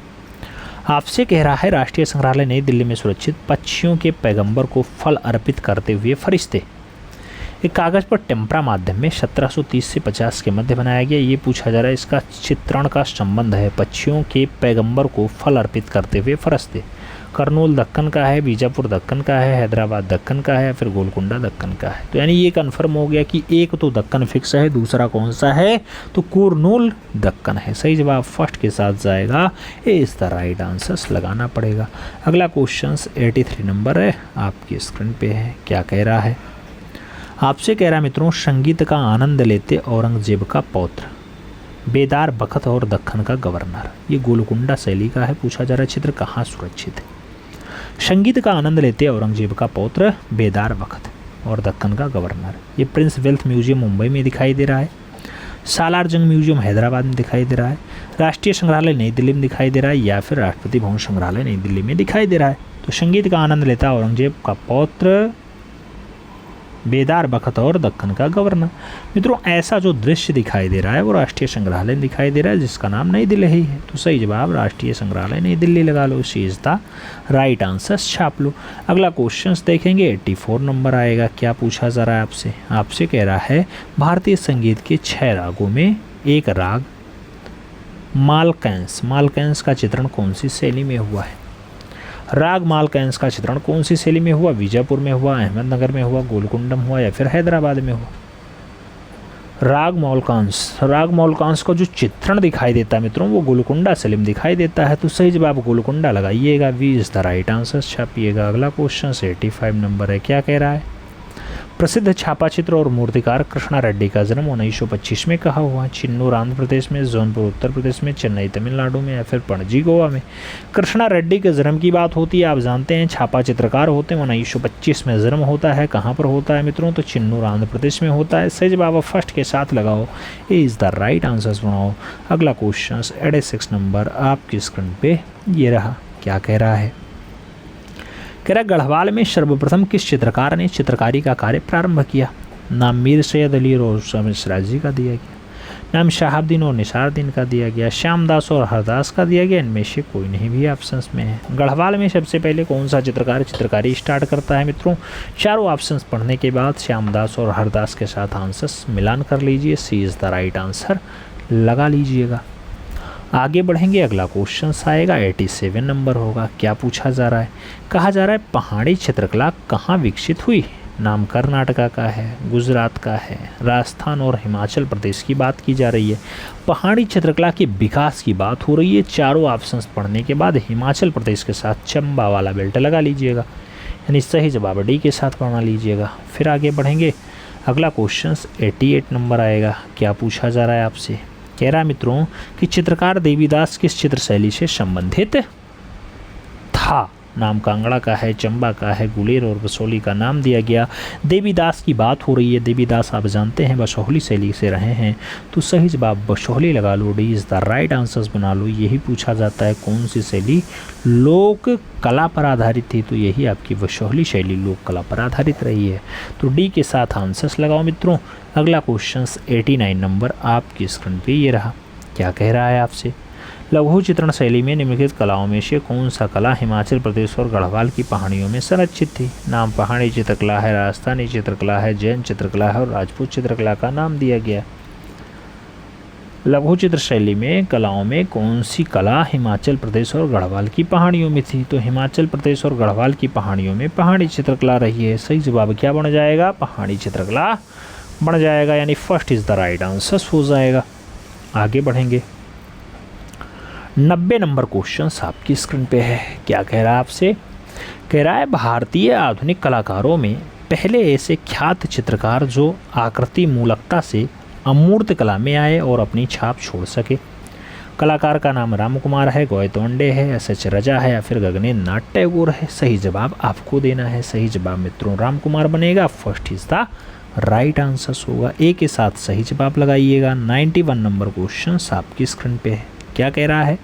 आपसे कह रहा है राष्ट्रीय संग्रहालय नई दिल्ली में सुरक्षित पक्षियों के पैगंबर को फल अर्पित करते हुए फरिश्ते एक कागज़ पर टेम्परा माध्यम में 1730 से 50 के मध्य बनाया गया। ये पूछा जा रहा है इसका चित्रण का संबंध है। पक्षियों के पैगंबर को फल अर्पित करते हुए फरिश्ते करनूल दक्कन का है, बीजापुर दक्कन का है, हैदराबाद दक्कन का है या फिर गोलकुंडा दक्कन का है। तो यानी ये कन्फर्म हो गया कि एक तो दक्कन फिक्स है, दूसरा कौन सा है, तो कुरनूल दक्कन है। सही जवाब फर्स्ट के साथ जाएगा, ए इज़ द राइट आंसर्स लगाना पड़ेगा। अगला क्वेश्चन 83 नंबर है, आपकी स्क्रीन पे है। क्या कह रहा है, आपसे कह रहा है मित्रों, संगीत का आनंद लेते औरंगजेब का पौत्र, बेदार बखत और दक्कन का गवर्नर। ये गोलकुंडा शैली का है, पूछा जा रहा है चित्र कहाँ सुरक्षित है। संगीत का आनंद लेते औरंगजेब का पौत्र, बेदार बखत और दक्कन का गवर्नर। ये प्रिंस वेल्थ म्यूजियम मुंबई में दिखाई दे रहा है, सालार जंग म्यूजियम हैदराबाद में दिखाई दे रहा है, राष्ट्रीय संग्रहालय नई दिल्ली में दिखाई दे रहा है या फिर राष्ट्रपति भवन संग्रहालय नई दिल्ली में दिखाई दे रहा है। तो संगीत का आनंद लेता औरंगजेब का पौत्र, बेदार बखत और दक्कन का गवर्नर। मित्रों ऐसा जो दृश्य दिखाई दे रहा है वो राष्ट्रीय संग्रहालय दिखाई दे रहा है, जिसका नाम नई दिल्ली ही है। तो सही जवाब राष्ट्रीय संग्रहालय नई दिल्ली लगा लो, C is the right answer छाप लो। अगला क्वेश्चन देखेंगे, 84 नंबर आएगा। क्या पूछा जा रहा है आपसे, आपसे कह रहा है भारतीय संगीत के 6 रागों में एक राग मालकैंस, मालकैंस का चित्रण कौन सी शैली में हुआ है। राग मालकैंस का चित्रण कौन सी शैली में हुआ, बीजापुर में हुआ, अहमदनगर में हुआ, गोलकुंडम हुआ या फिर हैदराबाद में हुआ। राग मौलकांस का जो चित्रण दिखाई देता है मित्रों वो गोलकुंडा शैली में दिखाई देता है। तो सही जवाब गोलकुंडा लगाइएगा, B is the right answer छापिएगा। अगला क्वेश्चन 85 नंबर है। क्या कह रहा है, प्रसिद्ध छापा चित्र और मूर्तिकार कृष्णा रेड्डी का जन्म 1925 में कहाँ हुआ। चिन्नूर आंध्र प्रदेश में, जौनपुर उत्तर प्रदेश में, चेन्नई तमिलनाडु में या फिर पणजी गोवा में। कृष्णा रेड्डी के जन्म की बात होती है, आप जानते हैं छापा चित्रकार होते हैं। 1925 में जन्म होता है, कहाँ पर होता है मित्रों, तो चिन्नूर आंध्र प्रदेश में होता है। सही जवाब फर्स्ट के साथ लगाओ, ए इज़ द राइट आंसर बनाओ। अगला क्वेश्चन 86 नंबर आपकी स्क्रीन पे ये रहा। क्या कह रहा है, कह रहा गढ़वाल में सर्वप्रथम किस चित्रकार ने चित्रकारी का कार्य प्रारंभ किया। नाम मीर सैयद अली और सिराजी का दिया गया, नाम शहाबुद्दीन और निसारुद्दीन का दिया गया, श्यामदास और हरदास का दिया गया। इनमें से कोई नहीं भी ऑप्शंस में है। गढ़वाल में सबसे पहले कौन सा चित्रकार चित्रकारी स्टार्ट करता है मित्रों, चारों ऑप्शंस पढ़ने के बाद श्यामदास और हरदास के साथ आंसर्स मिलान कर लीजिए, सी इज़ द राइट आंसर लगा लीजिएगा। आगे बढ़ेंगे, अगला क्वेश्चन आएगा 87 नंबर होगा। क्या पूछा जा रहा है, कहा जा रहा है पहाड़ी चित्रकला कहाँ विकसित हुई। नाम कर्नाटका का है, गुजरात का है, राजस्थान और हिमाचल प्रदेश की बात की जा रही है। पहाड़ी चित्रकला के विकास की बात हो रही है। चारों ऑप्शंस पढ़ने के बाद हिमाचल प्रदेश के साथ चंबा वाला बेल्ट लगा लीजिएगा, यानी सही जवाब डी के साथ बना लीजिएगा। फिर आगे बढ़ेंगे, अगला क्वेश्चन 88 नंबर आएगा। क्या पूछा जा रहा है आपसे, कह रहा है मित्रों कि चित्रकार देवीदास किस चित्र शैली से संबंधित था। नाम कांगड़ा का है, चंबा का है, गुलेर और बसोहली का नाम दिया गया। देवीदास की बात हो रही है, देवीदास आप जानते हैं बसोहली शैली से रहे हैं। तो सही जवाब बसोहली लगा लो, D is the right answers बना लो। यही पूछा जाता है कौन सी शैली लोक कला पर आधारित थी, तो यही आपकी बसोहली शैली लोक कला पर आधारित रही है। तो डी के साथ आंसर्स लगाओ मित्रों। अगला क्वेश्चन 89 नंबर आपकी स्क्रीन पे ये रहा। क्या कह रहा है आपसे, लघु चित्रण शैली में निम्नलिखित कलाओं में से कौन सा कला हिमाचल प्रदेश और गढ़वाल की पहाड़ियों में संरक्षित थी। नाम पहाड़ी चित्रकला है, राजस्थानी चित्रकला है, जैन चित्रकला है और राजपूत चित्रकला का नाम दिया गया। लघु चित्र शैली में कलाओं में कौन सी कला हिमाचल प्रदेश और गढ़वाल की पहाड़ियों में थी, तो हिमाचल प्रदेश और गढ़वाल की पहाड़ियों में पहाड़ी चित्रकला रही है। सही जवाब क्या बन जाएगा, पहाड़ी चित्रकला बन जाएगा, यानी first is the right answer हो जाएगा। आगे बढ़ेंगे, 90 नंबर क्वेश्चन आपकी स्क्रीन पे है। क्या कह रहा है आपसे, कह रहा है भारतीय आधुनिक कलाकारों में पहले ऐसे ख्यात चित्रकार जो आकृति मूलकता से अमूर्त कला में आए और अपनी छाप छोड़ सके। कलाकार का नाम राम कुमार है, गोयतोंडे है, एस.एच. रजा है या फिर गगनेंद्र नाथ टैगोर है। सही जवाब आपको देना है। सही जवाब मित्रों राम कुमार बनेगा, first is the right answer होगा। ए के साथ सही जवाब लगाइएगा। 91 नंबर क्वेश्चन आपकी स्क्रीन पे है। क्या कह रहा है,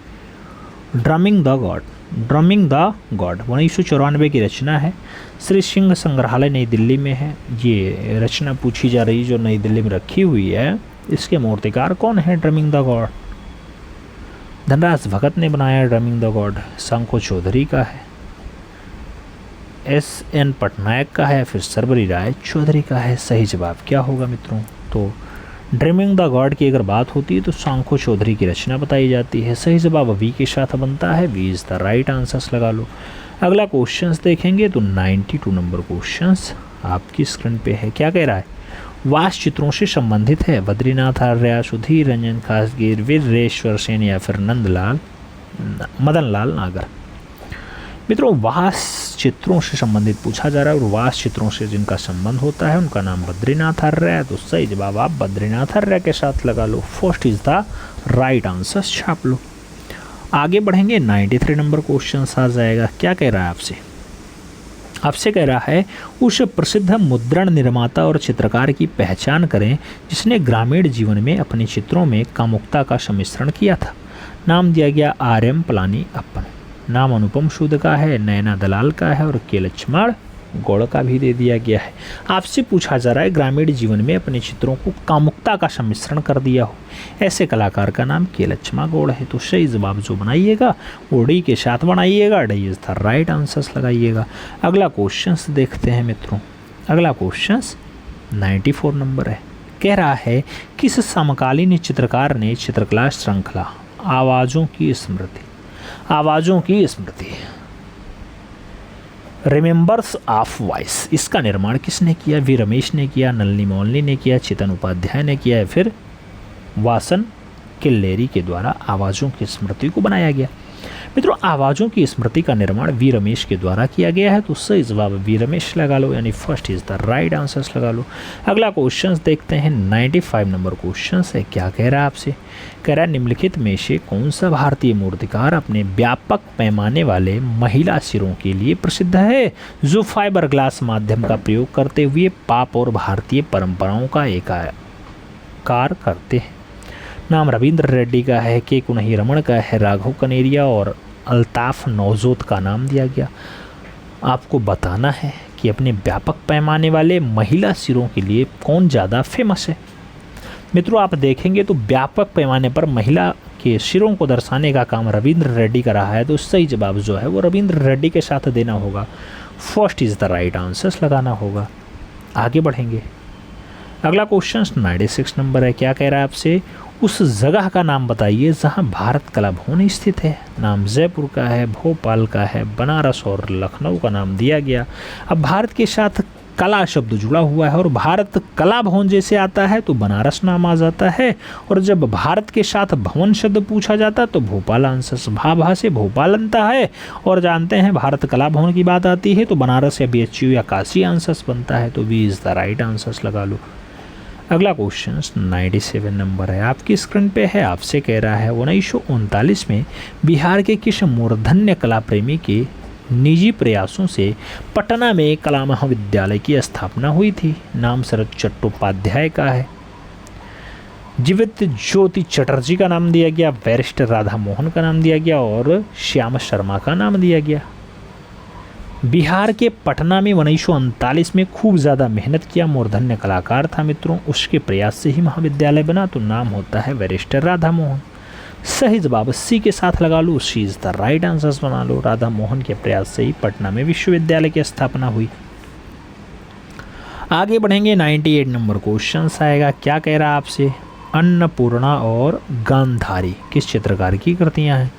drumming the God, drumming the God 1994 की रचना है, श्री सिंह संग्रहालय नई दिल्ली में है। ये रचना पूछी जा रही है जो नई दिल्ली में रखी हुई है। इसके मूर्तिकार कौन है ड्रमिंग द गॉड, धनराज भगत ने बनाया ड्रमिंग द गॉड, शंको चौधरी का है, एस.एन. पटनायक का है, फिर सरबरी राय चौधरी का है। सही जवाब क्या होगा मित्रों, तो ड्रीमिंग द गॉड की अगर बात होती है तो शंको चौधरी की रचना बताई जाती है। सही जवाब वी के साथ बनता है, B is the right answers लगा लो। अगला क्वेश्चंस देखेंगे तो 92 नंबर क्वेश्चंस आपकी स्क्रीन पे है। क्या कह रहा है? वास चित्रों से संबंधित है। बद्रीनाथ आर्य, सुधीर रंजन खासगीर, वीरेश्वर सेन या फिर मदन लाल नागर। मित्रों, वास चित्रों से संबंधित पूछा जा रहा है और वास चित्रों से जिनका संबंध होता है उनका नाम बद्रीनाथ आर्य है। तो सही जवाब आप बद्रीनाथ आर्य के साथ लगा लो। First is the right answer छाप लो। आगे बढ़ेंगे 93 नंबर क्वेश्चन आ जाएगा। क्या कह रहा है आपसे? आपसे कह रहा है उस प्रसिद्ध मुद्रण निर्माता और चित्रकार की पहचान करें जिसने ग्रामीण जीवन में अपने चित्रों में कामुकता का सम्मिश्रण किया था। नाम दिया गया RM पलानी अप्पन। नाम अनुपम सूद का है, नैना दलाल का है और के लक्ष्मण गौड़ का भी दे दिया गया है। आपसे पूछा जा रहा है ग्रामीण जीवन में अपने चित्रों को कामुकता का सम्मिश्रण कर दिया हो, ऐसे कलाकार का नाम के लक्ष्मण गौड़ है। तो सही जवाब जो बनाइएगा वो डी के साथ बनाइएगा, D is the right answers लगाइएगा। अगला क्वेश्चंस देखते हैं मित्रों। अगला क्वेश्चंस 94 नंबर है। कह रहा है किस समकालीन चित्रकार ने चित्रकला श्रृंखला आवाज़ों की स्मृति रिमेंबर्स ऑफ वॉइस, इसका निर्माण किसने किया? वी रमेश ने किया, नलिनी मोलनी ने किया, चेतन उपाध्याय ने किया या फिर वासन किल्लेरी के द्वारा आवाज़ों की स्मृति को बनाया गया। मित्रों, आवाज़ों की स्मृति का निर्माण वी रमेश के द्वारा किया गया है। तो सही जवाब वी रमेश लगा लो, यानी first is the right answers लगा लो। अगला क्वेश्चंस देखते हैं 95 नंबर क्वेश्चंस है। क्या कह रहा है आपसे? कह रहा है निम्नलिखित में से कौन सा भारतीय मूर्तिकार अपने व्यापक पैमाने वाले महिला सिरों के लिए प्रसिद्ध है, जो फाइबर ग्लास माध्यम का प्रयोग करते हुए पाप और भारतीय परंपराओं का एकाकार करते हैं। नाम रविंद्र रेड्डी का है, के कुन्ही रमन का है, राघव कनेरिया और अल्ताफ नौजोत का नाम दिया गया। आपको बताना है कि अपने व्यापक पैमाने वाले महिला सिरों के लिए कौन ज़्यादा फेमस है। मित्रों, आप देखेंगे तो व्यापक पैमाने पर महिला के सिरों को दर्शाने का काम रविंद्र रेड्डी कर रहा है। तो सही जवाब जो है वो रविंद्र रेड्डी के साथ देना होगा। First is the right answers लगाना होगा। आगे बढ़ेंगे। अगला क्वेश्चन 96 नंबर है। क्या कह रहा है आपसे? उस जगह का नाम बताइए जहां भारत कला भवन स्थित है। नाम जयपुर का है, भोपाल का है, बनारस और लखनऊ का नाम दिया गया। अब भारत के साथ कला शब्द जुड़ा हुआ है और भारत कला भवन जैसे आता है तो बनारस नाम आ जाता है, और जब भारत के साथ भवन शब्द पूछा जाता है तो भोपाल आंसर्स भा से भोपाल बनता है। और जानते हैं भारत कला भवन की बात आती है तो बनारस या BHU या काशी आंसर्स बनता है। तो B is the right answers लगा लो। अगला क्वेश्चन 97 नंबर है, आपकी स्क्रीन पे है। आपसे कह रहा है 1939 में बिहार के किस मूर्धन्य कला प्रेमी के निजी प्रयासों से पटना में कला महाविद्यालय की स्थापना हुई थी। नाम शरद चट्टोपाध्याय का है, जीवित ज्योति चटर्जी का नाम दिया गया, बैरिस्टर राधा मोहन का नाम दिया गया और श्याम शर्मा का नाम दिया गया। बिहार के पटना में 1939 में खूब ज़्यादा मेहनत किया मूर्धन्य कलाकार था मित्रों, उसके प्रयास से ही महाविद्यालय बना। तो नाम होता है बैरिस्टर राधा मोहन। सही जवाब सी के साथ लगा लो, सी इज द राइट आंसर्स बना लो। राधा मोहन के प्रयास से ही पटना में विश्वविद्यालय की स्थापना हुई। आगे बढ़ेंगे 98 नंबर क्वेश्चन आएगा। क्या कह रहा है आपसे? अन्नपूर्णा और गांधारी किस चित्रकार की कृतियां हैं?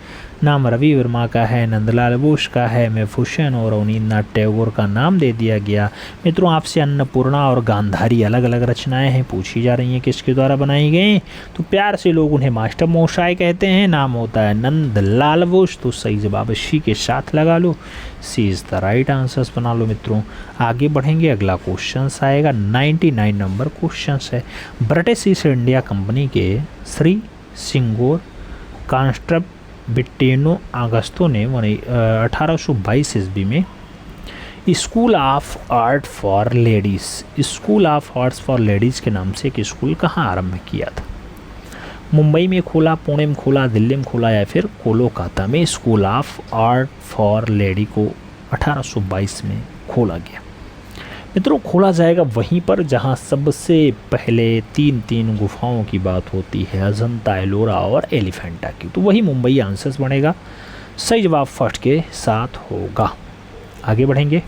नाम रवि वर्मा का है, नंदलाल बोस का है, महफूज और अवनींद्रनाथ टैगोर का नाम दे दिया गया। मित्रों, आपसे अन्नपूर्णा और गांधारी अलग अलग रचनाएं हैं, पूछी जा रही हैं किसके द्वारा बनाई गई। तो प्यार से लोग उन्हें मास्टर मोशाय कहते हैं। नाम होता है नंदलाल बोस। तो सही जवाब सी के साथ लगा लो, सी इज़ द राइट आंसर्स बना लो मित्रों। आगे बढ़ेंगे, अगला क्वेश्चन आएगा 99 नंबर क्वेश्चन है। ब्रिटिश ईस्ट इंडिया कंपनी के श्री सिंगोर कांस्टेबल बिट्टेनो अगस्तो ने 1822 ईस्वी में school of art for ladies के नाम से एक स्कूल कहाँ आरंभ किया था? मुंबई में खोला, पुणे में खोला, दिल्ली में खोला या फिर कोलकाता में school of art for lady को 1822 में खोला गया। मित्रों, खोला जाएगा वहीं पर जहां सबसे पहले तीन गुफाओं की बात होती है, अजंता, एलोरा और एलिफेंटा की। तो वही मुंबई आंसर्स बनेगा। सही जवाब फर्स्ट के साथ होगा। आगे बढ़ेंगे।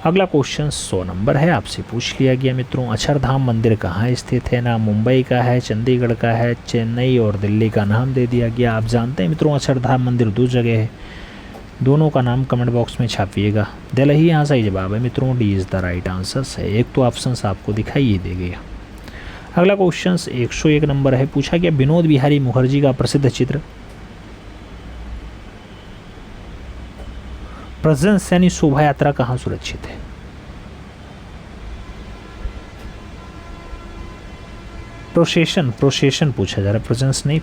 अगला क्वेश्चन 100 नंबर है, आपसे पूछ लिया गया मित्रों, अक्षरधाम मंदिर कहाँ स्थित है? नाम मुंबई का है, चंडीगढ़ का है, चेन्नई और दिल्ली का नाम दे दिया गया। आप जानते हैं मित्रों अक्षरधाम मंदिर 2 जगह है, दोनों का नाम कमेंट बॉक्स में छापिएगा। दिल्ली यहाँ सही जवाब है मित्रों, D is the right answer है। एक तो ऑप्शन आपको दिखाई ही दे गया। अगला क्वेश्चन 101 नंबर है। पूछा गया विनोद बिहारी मुखर्जी का प्रसिद्ध चित्र प्रेजेंस यानी शोभा यात्रा कहाँ सुरक्षित है? प्रोसेशन पूछा जा रहा है, प्रेजेंस नहीं,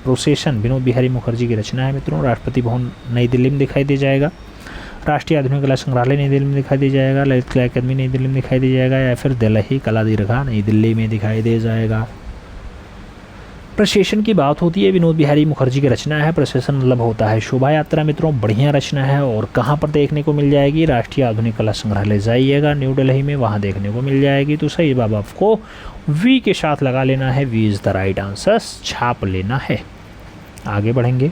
प्रोसेशन विनोद बिहारी मुखर्जी की रचना है मित्रों। राष्ट्रपति भवन नई दिल्ली में दिखाई दे जाएगा, राष्ट्रीय आधुनिक कला संग्रहालय नई दिल्ली में दिखाई दे जाएगा, ललित कला अकादमी नई दिल्ली में दिखाई दे जाएगा, या फिर दिल्ली कला दीर्घा नई दिल्ली में दिखाई दे जाएगा। प्रोसेशन की बात होती है, विनोद बिहारी मुखर्जी की रचना है। प्रोसेशन मतलब होता है शोभा यात्रा मित्रों, बढ़िया रचना है। और कहाँ पर देखने को मिल जाएगी? राष्ट्रीय आधुनिक कला संग्रहालय जाइएगा न्यू दिल्ली में, वहाँ देखने को मिल जाएगी। तो सही जवाब आपको वी के साथ लगा लेना है, B is the right answer छाप लेना है। आगे बढ़ेंगे।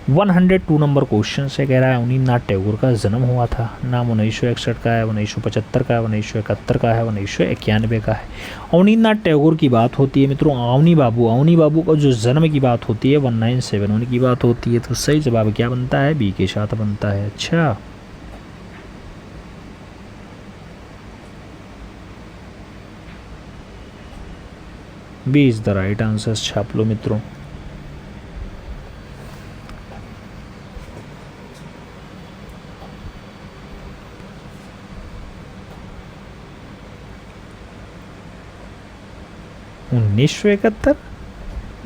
102 नंबर क्वेश्चन से कह रहा है अवनींद्रनाथ टैगोर का जन्म हुआ था। नाम 1961 का है, 1975 का है, 1971 का है, 1991 का है। अवनींद्रनाथ टैगोर की बात होती है मित्रों, अवनी बाबू का जो जन्म की बात होती है 1971 की बात होती है। तो सही जवाब क्या बनता है? बी के साथ बनता है। अच्छा, B is the right answer छाप लो मित्रों। उन्नीस सौ इकहत्तर,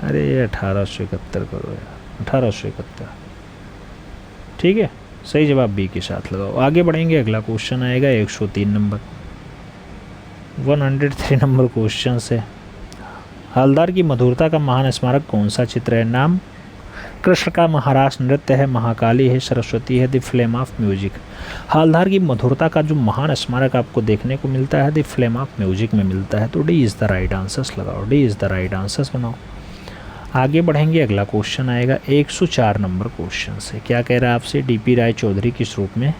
अरे 1871 करो यार, 1871। ठीक है, सही जवाब बी के साथ लगाओ। आगे बढ़ेंगे। अगला क्वेश्चन आएगा 103 नंबर। 103 नंबर क्वेश्चन से हवलदार की मधुरता का महान स्मारक कौन सा चित्र है? नाम कृष्ण का महारास नृत्य है, महाकाली है, सरस्वती है, द फ्लेम ऑफ म्यूजिक। हवलदार की मधुरता का जो महान स्मारक आपको देखने को मिलता है द फ्लेम ऑफ म्यूजिक में मिलता है। तो D is the right answers लगाओ, D is the right answers बनाओ। आगे बढ़ेंगे। अगला क्वेश्चन आएगा 104 नंबर क्वेश्चन से। क्या कह रहा है आपसे? डीपी राय चौधरी किस रूप में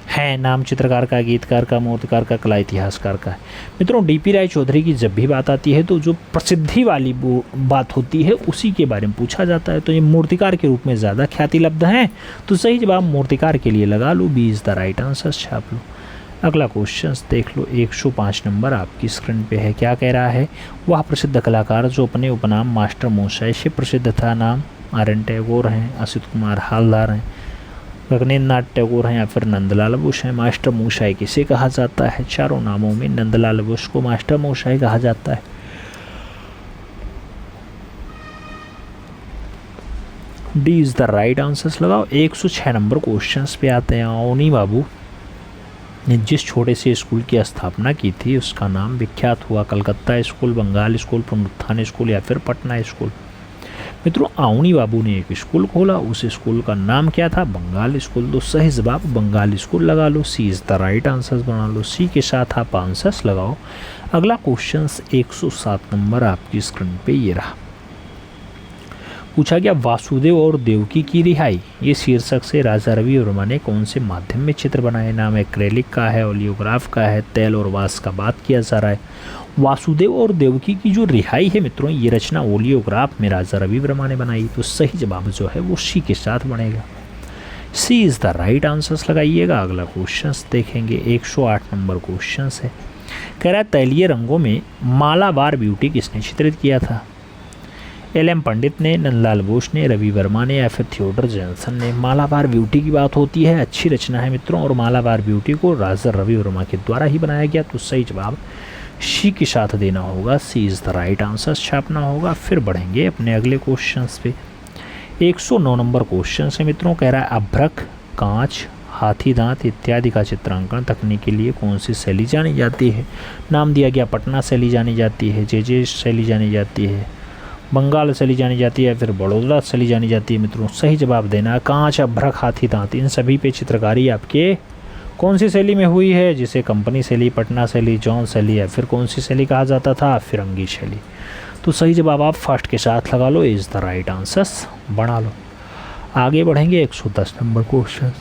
है? नाम चित्रकार का, गीतकार का, मूर्तिकार का, कला इतिहासकार का है। मित्रों डीपी राय चौधरी की जब भी बात आती है तो जो प्रसिद्धि वाली बात होती है उसी के बारे में पूछा जाता है। तो ये मूर्तिकार के रूप में ज़्यादा ख्याति लब्ध हैं, तो सही जवाब मूर्तिकार के लिए लगा लो, B is the right answer छाप लो। अगला क्वेश्चन देख लो, 105 नंबर आपकी स्क्रीन पे है। क्या कह रहा है? वह प्रसिद्ध कलाकार जो अपने उपनाम मास्टर मोशाई से प्रसिद्ध था। नाम आर.एन. टैगोर हैं, असित कुमार हालदार हैं, गगनेन्द्रनाथ टैगोर हैं, या फिर नंदलाल बोस हैं। मास्टर मोशाई किसे कहा जाता है? चारों नामों में नंदलाल बोस को मास्टर मोशाई कहा जाता है। D is the right answers लगाओ। 106 नंबर क्वेश्चंस पे आते हैं। अवनी बाबू ने जिस छोटे से स्कूल की स्थापना की थी उसका नाम विख्यात हुआ। कलकत्ता स्कूल, बंगाल स्कूल, पुनरुत्थान स्कूल, या फिर पटना स्कूल। मित्रों अवनी बाबू ने एक स्कूल खोला, उस स्कूल का नाम क्या था? बंगाल स्कूल। तो सही जवाब बंगाल स्कूल लगा लो, सी इज़ द राइट आंसर्स बना लो, सी के साथ आप आंसर्स लगाओ। अगला क्वेश्चन 107 नंबर आपकी स्क्रीन पे ये रहा। पूछा गया वासुदेव और देवकी की रिहाई, ये शीर्षक से राजा रवि वर्मा ने कौन से माध्यम में चित्र बनाए? नाम एक्रेलिक का है, ओलियोग्राफ का है, तेल और वास का बात किया जा रहा है। वासुदेव और देवकी की जो रिहाई है मित्रों, ये रचना ओलियोग्राफ में राजा रवि वर्मा ने बनाई। तो सही जवाब जो है वो सी के साथ बनेगा, C is the right answers लगाइएगा। अगला क्वेश्चन देखेंगे 108 नंबर क्वेश्चन है। कह रहा है तैलीय रंगों में मालाबार ब्यूटी किसने चित्रित किया था? एल.एम. पंडित ने, नंदलाल बोस ने, रवि वर्मा ने, या फिर थियोडर जॉनसन ने। मालाबार ब्यूटी की बात होती है, अच्छी रचना है मित्रों, और मालाबार ब्यूटी को राजा रवि वर्मा के द्वारा ही बनाया गया। तो सही जवाब सी के साथ देना होगा, सी इज़ द राइट आंसर छापना होगा। फिर बढ़ेंगे अपने अगले क्वेश्चन पे। 109 नंबर क्वेश्चन है मित्रों। कह रहा है अभ्रक, कांच, हाथी दांत इत्यादि का चित्रांकन तकनीक के लिए कौन सी शैली जानी जाती है? नाम दिया गया पटना शैली जानी जाती है, जे शैली जानी जाती है, बंगाल शैली जानी जाती है, फिर बड़ौदा शैली जानी जाती है। मित्रों सही जवाब देना है कांच, अभ्रक, हाथी दांत, इन सभी पे चित्रकारी आपके कौन सी शैली में हुई है? जिसे कंपनी शैली, पटना शैली, जॉन शैली, या फिर कौन सी शैली कहा जाता था? फिरंगी शैली। तो सही जवाब आप फर्स्ट के साथ लगा लो, इज़ द राइट आंसर्स बना लो। आगे बढ़ेंगे 110 नंबर क्वेश्चन।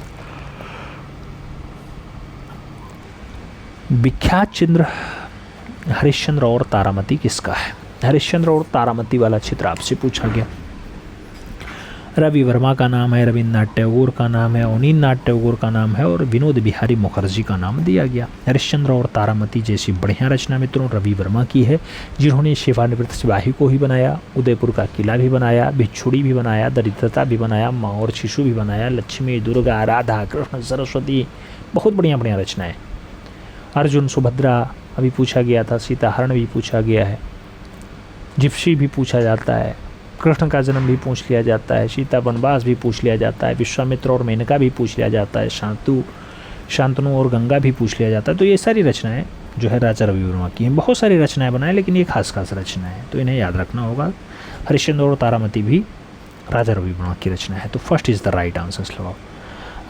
विख्यात चित्र हरिश्चंद्र और तारामती किसका है? हरिश्चंद्र और तारामती वाला चित्र आपसे पूछा गया। रवि वर्मा का नाम है, रविन्द्रनाथ टैगोर का नाम है, अवनींद्रनाथ टैगोर का नाम है और विनोद बिहारी मुखर्जी का नाम दिया गया। हरिश्चंद्र और तारामती जैसी बढ़िया रचना मित्रों रवि वर्मा की है, जिन्होंने सेवानिवृत्त सिपाही को ही बनाया, उदयपुर का किला भी बनाया, भिक्षुड़ी भी बनाया, दरिद्रता भी बनाया, माँ और शिशु भी बनाया, लक्ष्मी, दुर्गा, राधा, कृष्ण, सरस्वती, बहुत बढ़िया बढ़िया रचनाएँ। अर्जुन, सुभद्रा अभी पूछा गया था, सीताहरण भी पूछा गया है, जिप्सी भी पूछा जाता है, कृष्ण का जन्म भी पूछ लिया जाता है, सीता वनवास भी पूछ लिया जाता है, विश्वामित्र और मेनका भी पूछ लिया जाता है, शांतनु और गंगा भी पूछ लिया जाता है। तो ये सारी रचनाएं जो है राजा रवि वर्मा की हैं। बहुत सारी रचनाएं बनाए, लेकिन ये खास खास रचनाएं हैं, तो इन्हें याद रखना होगा। हरिश्चंद्र और तारामती भी राजा रवि वर्मा की रचना है। तो first is the right answer लगाओ।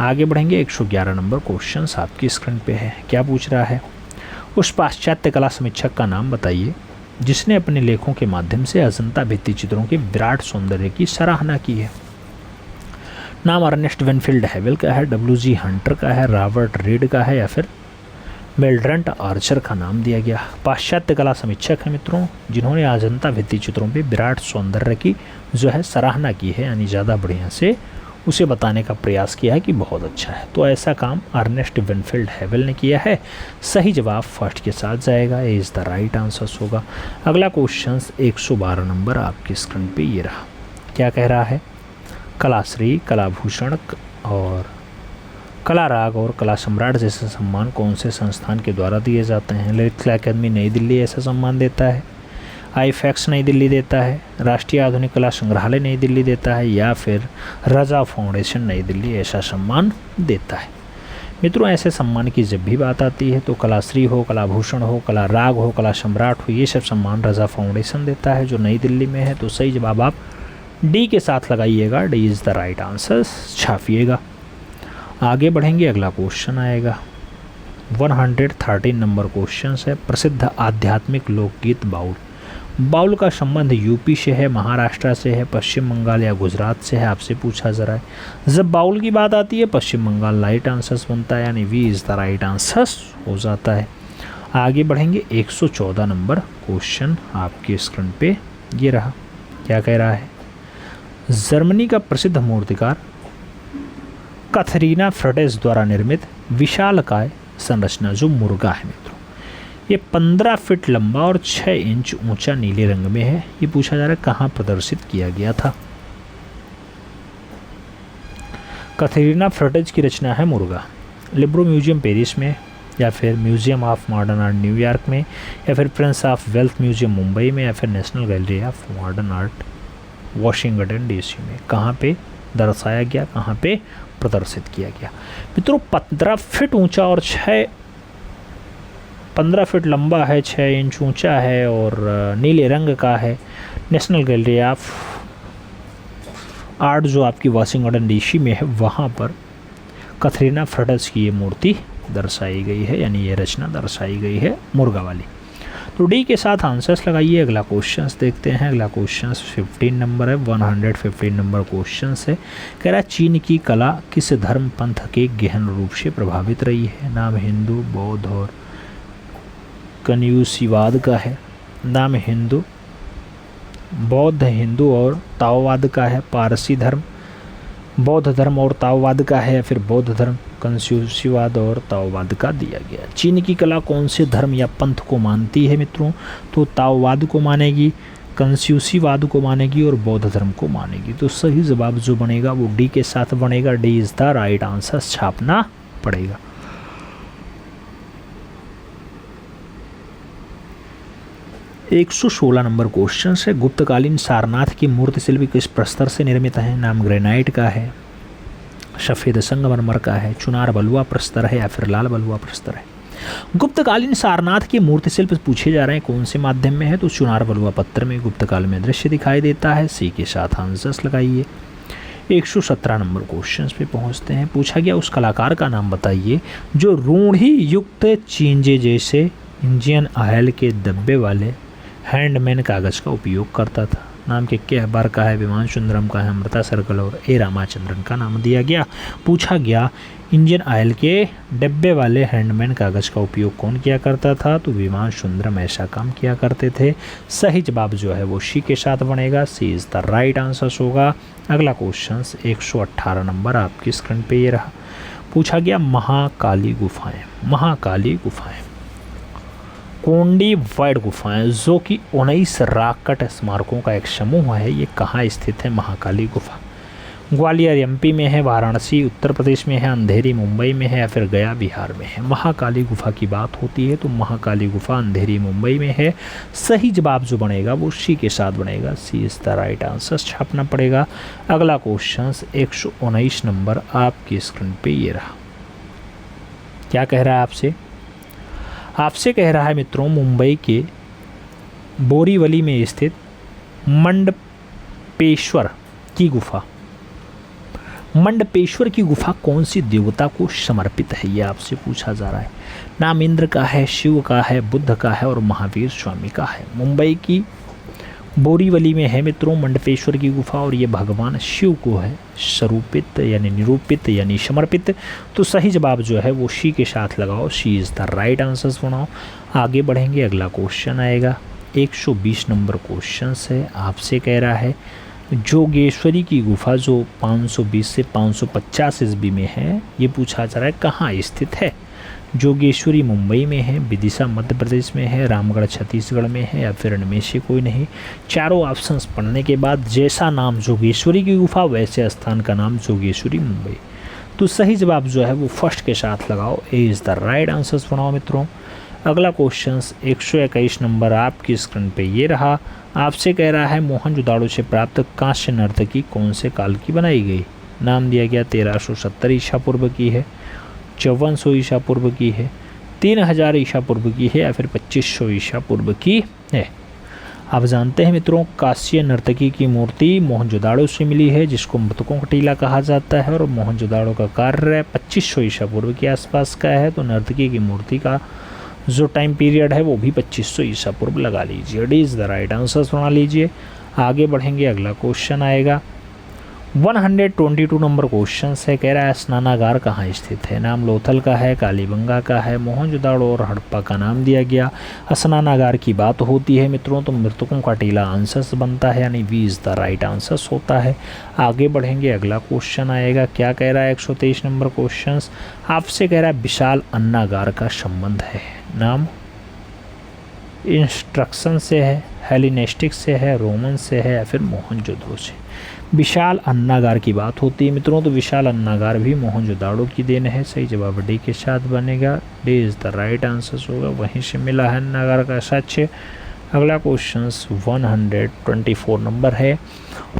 आगे बढ़ेंगे। 111 नंबर क्वेश्चन आपकी स्क्रीन पे है। क्या पूछ रहा है? उस पाश्चात्य कला समीक्षक का नाम बताइए जिसने अपने लेखों के माध्यम से अजंता भित्ति चित्रों के विराट सौंदर्य की सराहना की है। नाम अर्नेस्ट वेनफील्ड हैवेल का है, डब्ल्यू.जी. हंटर का है, रॉबर्ट रीड का है या फिर मेल्ड्रंट आर्चर का नाम दिया गया। पाश्चात्य कला समीक्षक है मित्रों, जिन्होंने अजंता भित्ति चित्रों पे विराट सौंदर्य की जो है सराहना की है, यानी ज़्यादा बढ़िया से उसे बताने का प्रयास किया है कि बहुत अच्छा है। तो ऐसा काम अर्नेस्ट वेनफील्ड हैवेल ने किया है। सही जवाब फर्स्ट के साथ जाएगा, ए इज़ द राइट आंसर होगा। अगला क्वेश्चन 112 नंबर आपकी स्क्रीन पे ये रहा। क्या कह रहा है? कलाश्री, कलाभूषण और कला राग और कला सम्राट जैसे सम्मान कौन से संस्थान के द्वारा दिए जाते हैं? ललित कला अकादमी नई दिल्ली ऐसा सम्मान देता है, आईफैक्स नई दिल्ली देता है, राष्ट्रीय आधुनिक कला संग्रहालय नई दिल्ली देता है या फिर रजा फाउंडेशन नई दिल्ली ऐसा सम्मान देता है। मित्रों, ऐसे सम्मान की जब भी बात आती है तो कलाश्री हो, कलाभूषण हो, कला राग हो, कला सम्राट हो, ये सब सम्मान रजा फाउंडेशन देता है जो नई दिल्ली में है। तो सही जवाब आप डी के साथ लगाइएगा, D is the right answer छापिएगा। आगे बढ़ेंगे। अगला क्वेश्चन आएगा 113 नंबर क्वेश्चन है। प्रसिद्ध आध्यात्मिक लोकगीत बाउल। बाउल का संबंध यूपी से है, महाराष्ट्र से है, पश्चिम बंगाल या गुजरात से है? आपसे पूछा जरा है। जब बाउल की बात आती है पश्चिम बंगाल राइट आंसर बनता है, यानी B is the right answer हो जाता है। आगे बढ़ेंगे। 114 नंबर क्वेश्चन आपके स्क्रीन पे ये रहा। क्या कह रहा है? जर्मनी का प्रसिद्ध मूर्तिकार कैथरीना फ्रटेस द्वारा निर्मित विशालकाय संरचना जो मुर्गा है मित्रों, ये 15 फीट लंबा और 6 इंच ऊंचा नीले रंग में है। ये पूछा जा रहा है कहाँ प्रदर्शित किया गया था? कैथरीना फ्रटेज की रचना है मुर्गा। लिब्रो म्यूजियम पेरिस में या फिर museum of modern art New York में या फिर Prince of wealth museum Mumbai में या फिर national gallery of modern art Washington DC में कहाँ पे दर्शाया गया, कहाँ पे प्रदर्शित किया गया? मित्रों, 15 फीट ऊंचा और 15 फीट लंबा है, 6 इंच ऊंचा है और नीले रंग का है। नेशनल गैलरी ऑफ आर्ट जो आपकी वॉशिंगटन डीसी में है, वहाँ पर कैथरीना फ्रटेस की ये मूर्ति दर्शाई गई है, यानी ये रचना दर्शाई गई है मुर्गा वाली। तो डी के साथ आंसर्स लगाइए। अगला क्वेश्चन देखते हैं। अगला क्वेश्चन 15 नंबर है, 115 नंबर क्वेश्चन है। कह रहा है चीन की कला किस धर्म पंथ के गहन रूप से प्रभावित रही है? नाम हिंदू, बौद्ध और कन्फ्यूशियसवाद का है। नाम हिंदू, बौद्ध, हिंदू और ताओवाद का है। पारसी धर्म, बौद्ध धर्म और ताओवाद का है, या फिर बौद्ध धर्म, कन्फ्यूशियसवाद और ताओवाद का दिया गया। चीन की कला कौन से धर्म या पंथ को मानती है मित्रों? तो ताओवाद को मानेगी, कन्फ्यूशियसवाद को मानेगी और बौद्ध धर्म को मानेगी। तो सही जवाब जो बनेगा वो डी के साथ बनेगा, D is the right answer छापना पड़ेगा। 116 नंबर क्वेश्चन है। गुप्तकालीन सारनाथ की मूर्ति शिल्प किस प्रस्तर से निर्मित है? नाम ग्रेनाइट का है, सफ़ेद संगमरमर का है, चुनार बलुआ प्रस्तर है या फिर लाल बलुआ प्रस्तर है? गुप्तकालीन सारनाथ की मूर्ति शिल्प पूछे जा रहे हैं कौन से माध्यम में है? तो चुनार बलुआ पत्थर में गुप्तकाल में दृश्य दिखाई देता है। सी के साथ आंसर्स लगाइए। 117 नंबर क्वेश्चन पे पहुंचते हैं। पूछा गया उस कलाकार का नाम बताइए जो रूढ़ी युक्त चींजे जैसे इंडियन ऑयल के डब्बे वाले हैंडमेन कागज़ का उपयोग करता था। नाम के अखबार का है, विमान सुंदरम का है, अमृता सर्कल और ए रामाचंद्रन का नाम दिया गया। पूछा गया इंजन ऑयल के डिब्बे वाले हैंडमेड कागज़ का उपयोग कौन किया करता था? तो विमान सुंदरम ऐसा काम किया करते थे। सही जवाब जो है वो सी के साथ बनेगा, C is the right answer होगा। अगला क्वेश्चन 118 नंबर आपकी स्क्रीन पे ये रहा। पूछा गया महाकाली गुफाएं। महाकाली गुफाएं कोंडी वाइड गुफाएं जो कि 19 राकट स्मारकों का एक समूह है, ये कहाँ स्थित है? महाकाली गुफा ग्वालियर एमपी में है, वाराणसी उत्तर प्रदेश में है, अंधेरी मुंबई में है या फिर गया बिहार में है? महाकाली गुफा की बात होती है तो महाकाली गुफा अंधेरी मुंबई में है। सही जवाब जो बनेगा वो सी के साथ बनेगा, C is the right answer छापना पड़ेगा। अगला क्वेश्चन 119 नंबर आपकी स्क्रीन पे ये रहा। क्या कह रहा है आपसे? आपसे कह रहा है मित्रों, मुंबई के बोरीवली में स्थित मंडपेश्वर की गुफा, मंडपेश्वर की गुफा कौन सी देवता को समर्पित है? ये आपसे पूछा जा रहा है। नाम इंद्र का है, शिव का है, बुद्ध का है और महावीर स्वामी का है। मुंबई की बोरीवली में है मित्रों मंडपेश्वर की गुफा और ये भगवान शिव को है स्वरूपित यानी निरूपित यानी समर्पित। तो सही जवाब जो है वो सी के साथ लगाओ, सी इज़ द राइट आंसर बनाओ। आगे बढ़ेंगे, अगला क्वेश्चन आएगा 120 नंबर क्वेश्चन है। आपसे कह रहा है जोगेश्वरी की गुफा जो 520 से 550 ईस्वी में है, ये पूछा जा रहा है कहाँ स्थित है? जोगेश्वरी मुंबई में है, विदिशा मध्य प्रदेश में है, रामगढ़ छत्तीसगढ़ में है या फिर इनमें से कोई नहीं। चारों ऑप्शंस पढ़ने के बाद जैसा नाम जोगेश्वरी की गुफा वैसे स्थान का नाम जोगेश्वरी मुंबई। तो सही जवाब जो है वो फर्स्ट के साथ लगाओ, ए इज़ द राइट आंसर बनाओ मित्रों। अगला क्वेश्चन 121 नंबर आपकी स्क्रीन पे ये रहा। आपसे कह रहा है मोहनजोदाड़ो से प्राप्त कांस्य नर्तकी कौन से काल की बनाई गई? नाम दिया गया 1370 ईसा पूर्व की है, 5400 ईसा पूर्व की है, 3000 ईसा पूर्व की है या फिर 2500 ईसा पूर्व की है। आप जानते हैं मित्रों कांस्य नर्तकी की मूर्ति मोहनजोदाड़ो से मिली है जिसको मृतकों का टीला कहा जाता है और मोहनजोदाड़ो का कार्य 2500 ईसा पूर्व के आसपास का है। तो नर्तकी की मूर्ति का जो टाइम पीरियड है वो भी 2500 ईसा पूर्व लगा लीजिए, D is the right answer बना लीजिए। आगे बढ़ेंगे, अगला क्वेश्चन आएगा 122 नंबर क्वेश्चन है। कह रहा है स्नानागार कहाँ स्थित है? नाम लोथल का है, कालीबंगा का है, मोहनजोदाड़ो और हड़प्पा का नाम दिया गया। स्नानागार की बात होती है मित्रों तो मृतकों का टीला आंसर बनता है यानी B is the right answer होता है। आगे बढ़ेंगे, अगला क्वेश्चन आएगा। क्या कह रहा है 123 नंबर क्वेश्चन आपसे कह रहा है विशाल अन्नागार का संबंध है। नाम इंस्ट्रक्शन से है, हेलिनेस्टिक से है, रोमन से है या फिर मोहनजोदड़ो से? विशाल अन्नागार की बात होती है मित्रों तो विशाल अन्नागार भी मोहनजोदाड़ो की देन है। सही जवाब डी के साथ बनेगा, D is the right answer होगा, वहीं से मिला है अन्नागार का साक्ष्य। अगला क्वेश्चन 124 नंबर है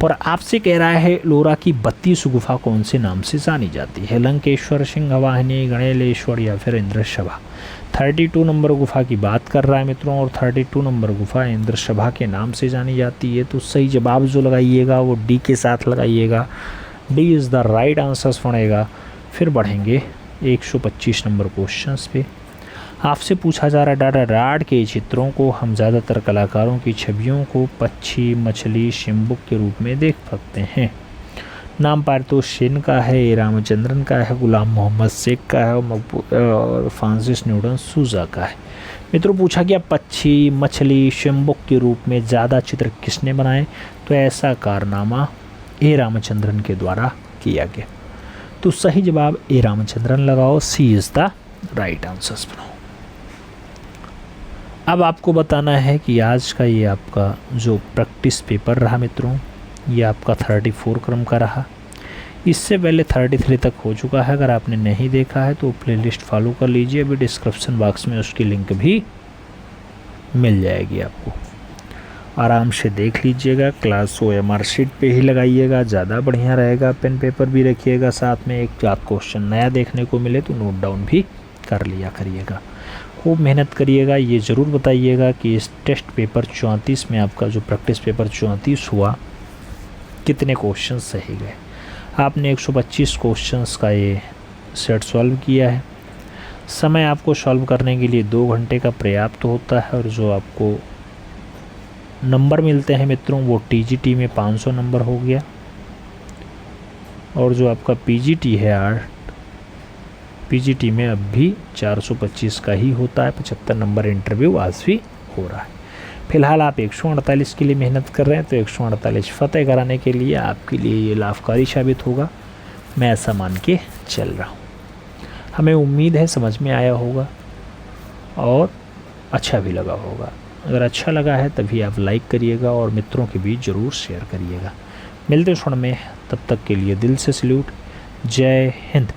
और आपसे कह रहा है एलोरा की 32 गुफा कौन से नाम से जानी जाती है? लंकेश्वर, सिंहवाहिनी, गणेलेश्वर या फिर इंद्रसभा? 32 नंबर गुफा की बात कर रहा है मित्रों और 32 नंबर गुफा इंद्रसभा के नाम से जानी जाती है। तो सही जवाब जो लगाइएगा वो डी के साथ लगाइएगा, D is the right answer बनेगा। फिर बढ़ेंगे 125 नंबर क्वेश्चन पे। आपसे पूछा जा रहा है डाटा राड के चित्रों को हम ज़्यादातर कलाकारों की छवियों को पक्षी, मछली, शिम्बुक के रूप में देख सकते हैं। नाम पारितोष सेन का है, ए रामचंद्रन का है, गुलाम मोहम्मद शेख का है और फ्रांसिस न्यूटन सूजा का है। मित्रों पूछा गया पक्षी, मछली, शिम्बुक के रूप में ज़्यादा चित्र किसने बनाए? तो ऐसा कारनामा ए रामचंद्रन के द्वारा किया गया। तो सही जवाब ए रामचंद्रन लगाओ, सी इज़ द राइट आंसर बनाओ। अब आपको बताना है कि आज का ये आपका जो प्रैक्टिस पेपर रहा मित्रों ये आपका 34 क्रम का रहा। इससे पहले 33 तक हो चुका है। अगर आपने नहीं देखा है तो प्लेलिस्ट फॉलो कर लीजिए, अभी डिस्क्रिप्शन बॉक्स में उसकी लिंक भी मिल जाएगी आपको। आराम से देख लीजिएगा, क्लास OMR शीट पे ही लगाइएगा, ज़्यादा बढ़िया रहेगा। पेन पेपर भी रखिएगा साथ में, एक आध क्वेश्चन नया देखने को मिले तो नोट डाउन भी कर लिया करिएगा। खूब मेहनत करिएगा। ये ज़रूर बताइएगा कि इस टेस्ट पेपर 34 में आपका जो प्रैक्टिस पेपर 34 हुआ कितने क्वेश्चन सही गए। आपने 125 क्वेश्चंस का ये सेट सॉल्व किया है। समय आपको सॉल्व करने के लिए 2 घंटे का पर्याप्त होता है और जो आपको नंबर मिलते हैं मित्रों वो TGT में 500 नंबर हो गया और जो आपका PGT है 8 पीजीटी में अब भी 425 का ही होता है। 75 नंबर इंटरव्यू आज भी हो रहा है। फिलहाल आप 148 के लिए मेहनत कर रहे हैं, तो 148 फतेह कराने के लिए आपके लिए ये लाभकारी साबित होगा, मैं ऐसा मान के चल रहा हूँ। हमें उम्मीद है समझ में आया होगा और अच्छा भी लगा होगा। अगर अच्छा लगा है तभी आप लाइक करिएगा और मित्रों के बीच ज़रूर शेयर करिएगा। मिलते क्षण में, तब तक के लिए दिल से सल्यूट। जय हिंद।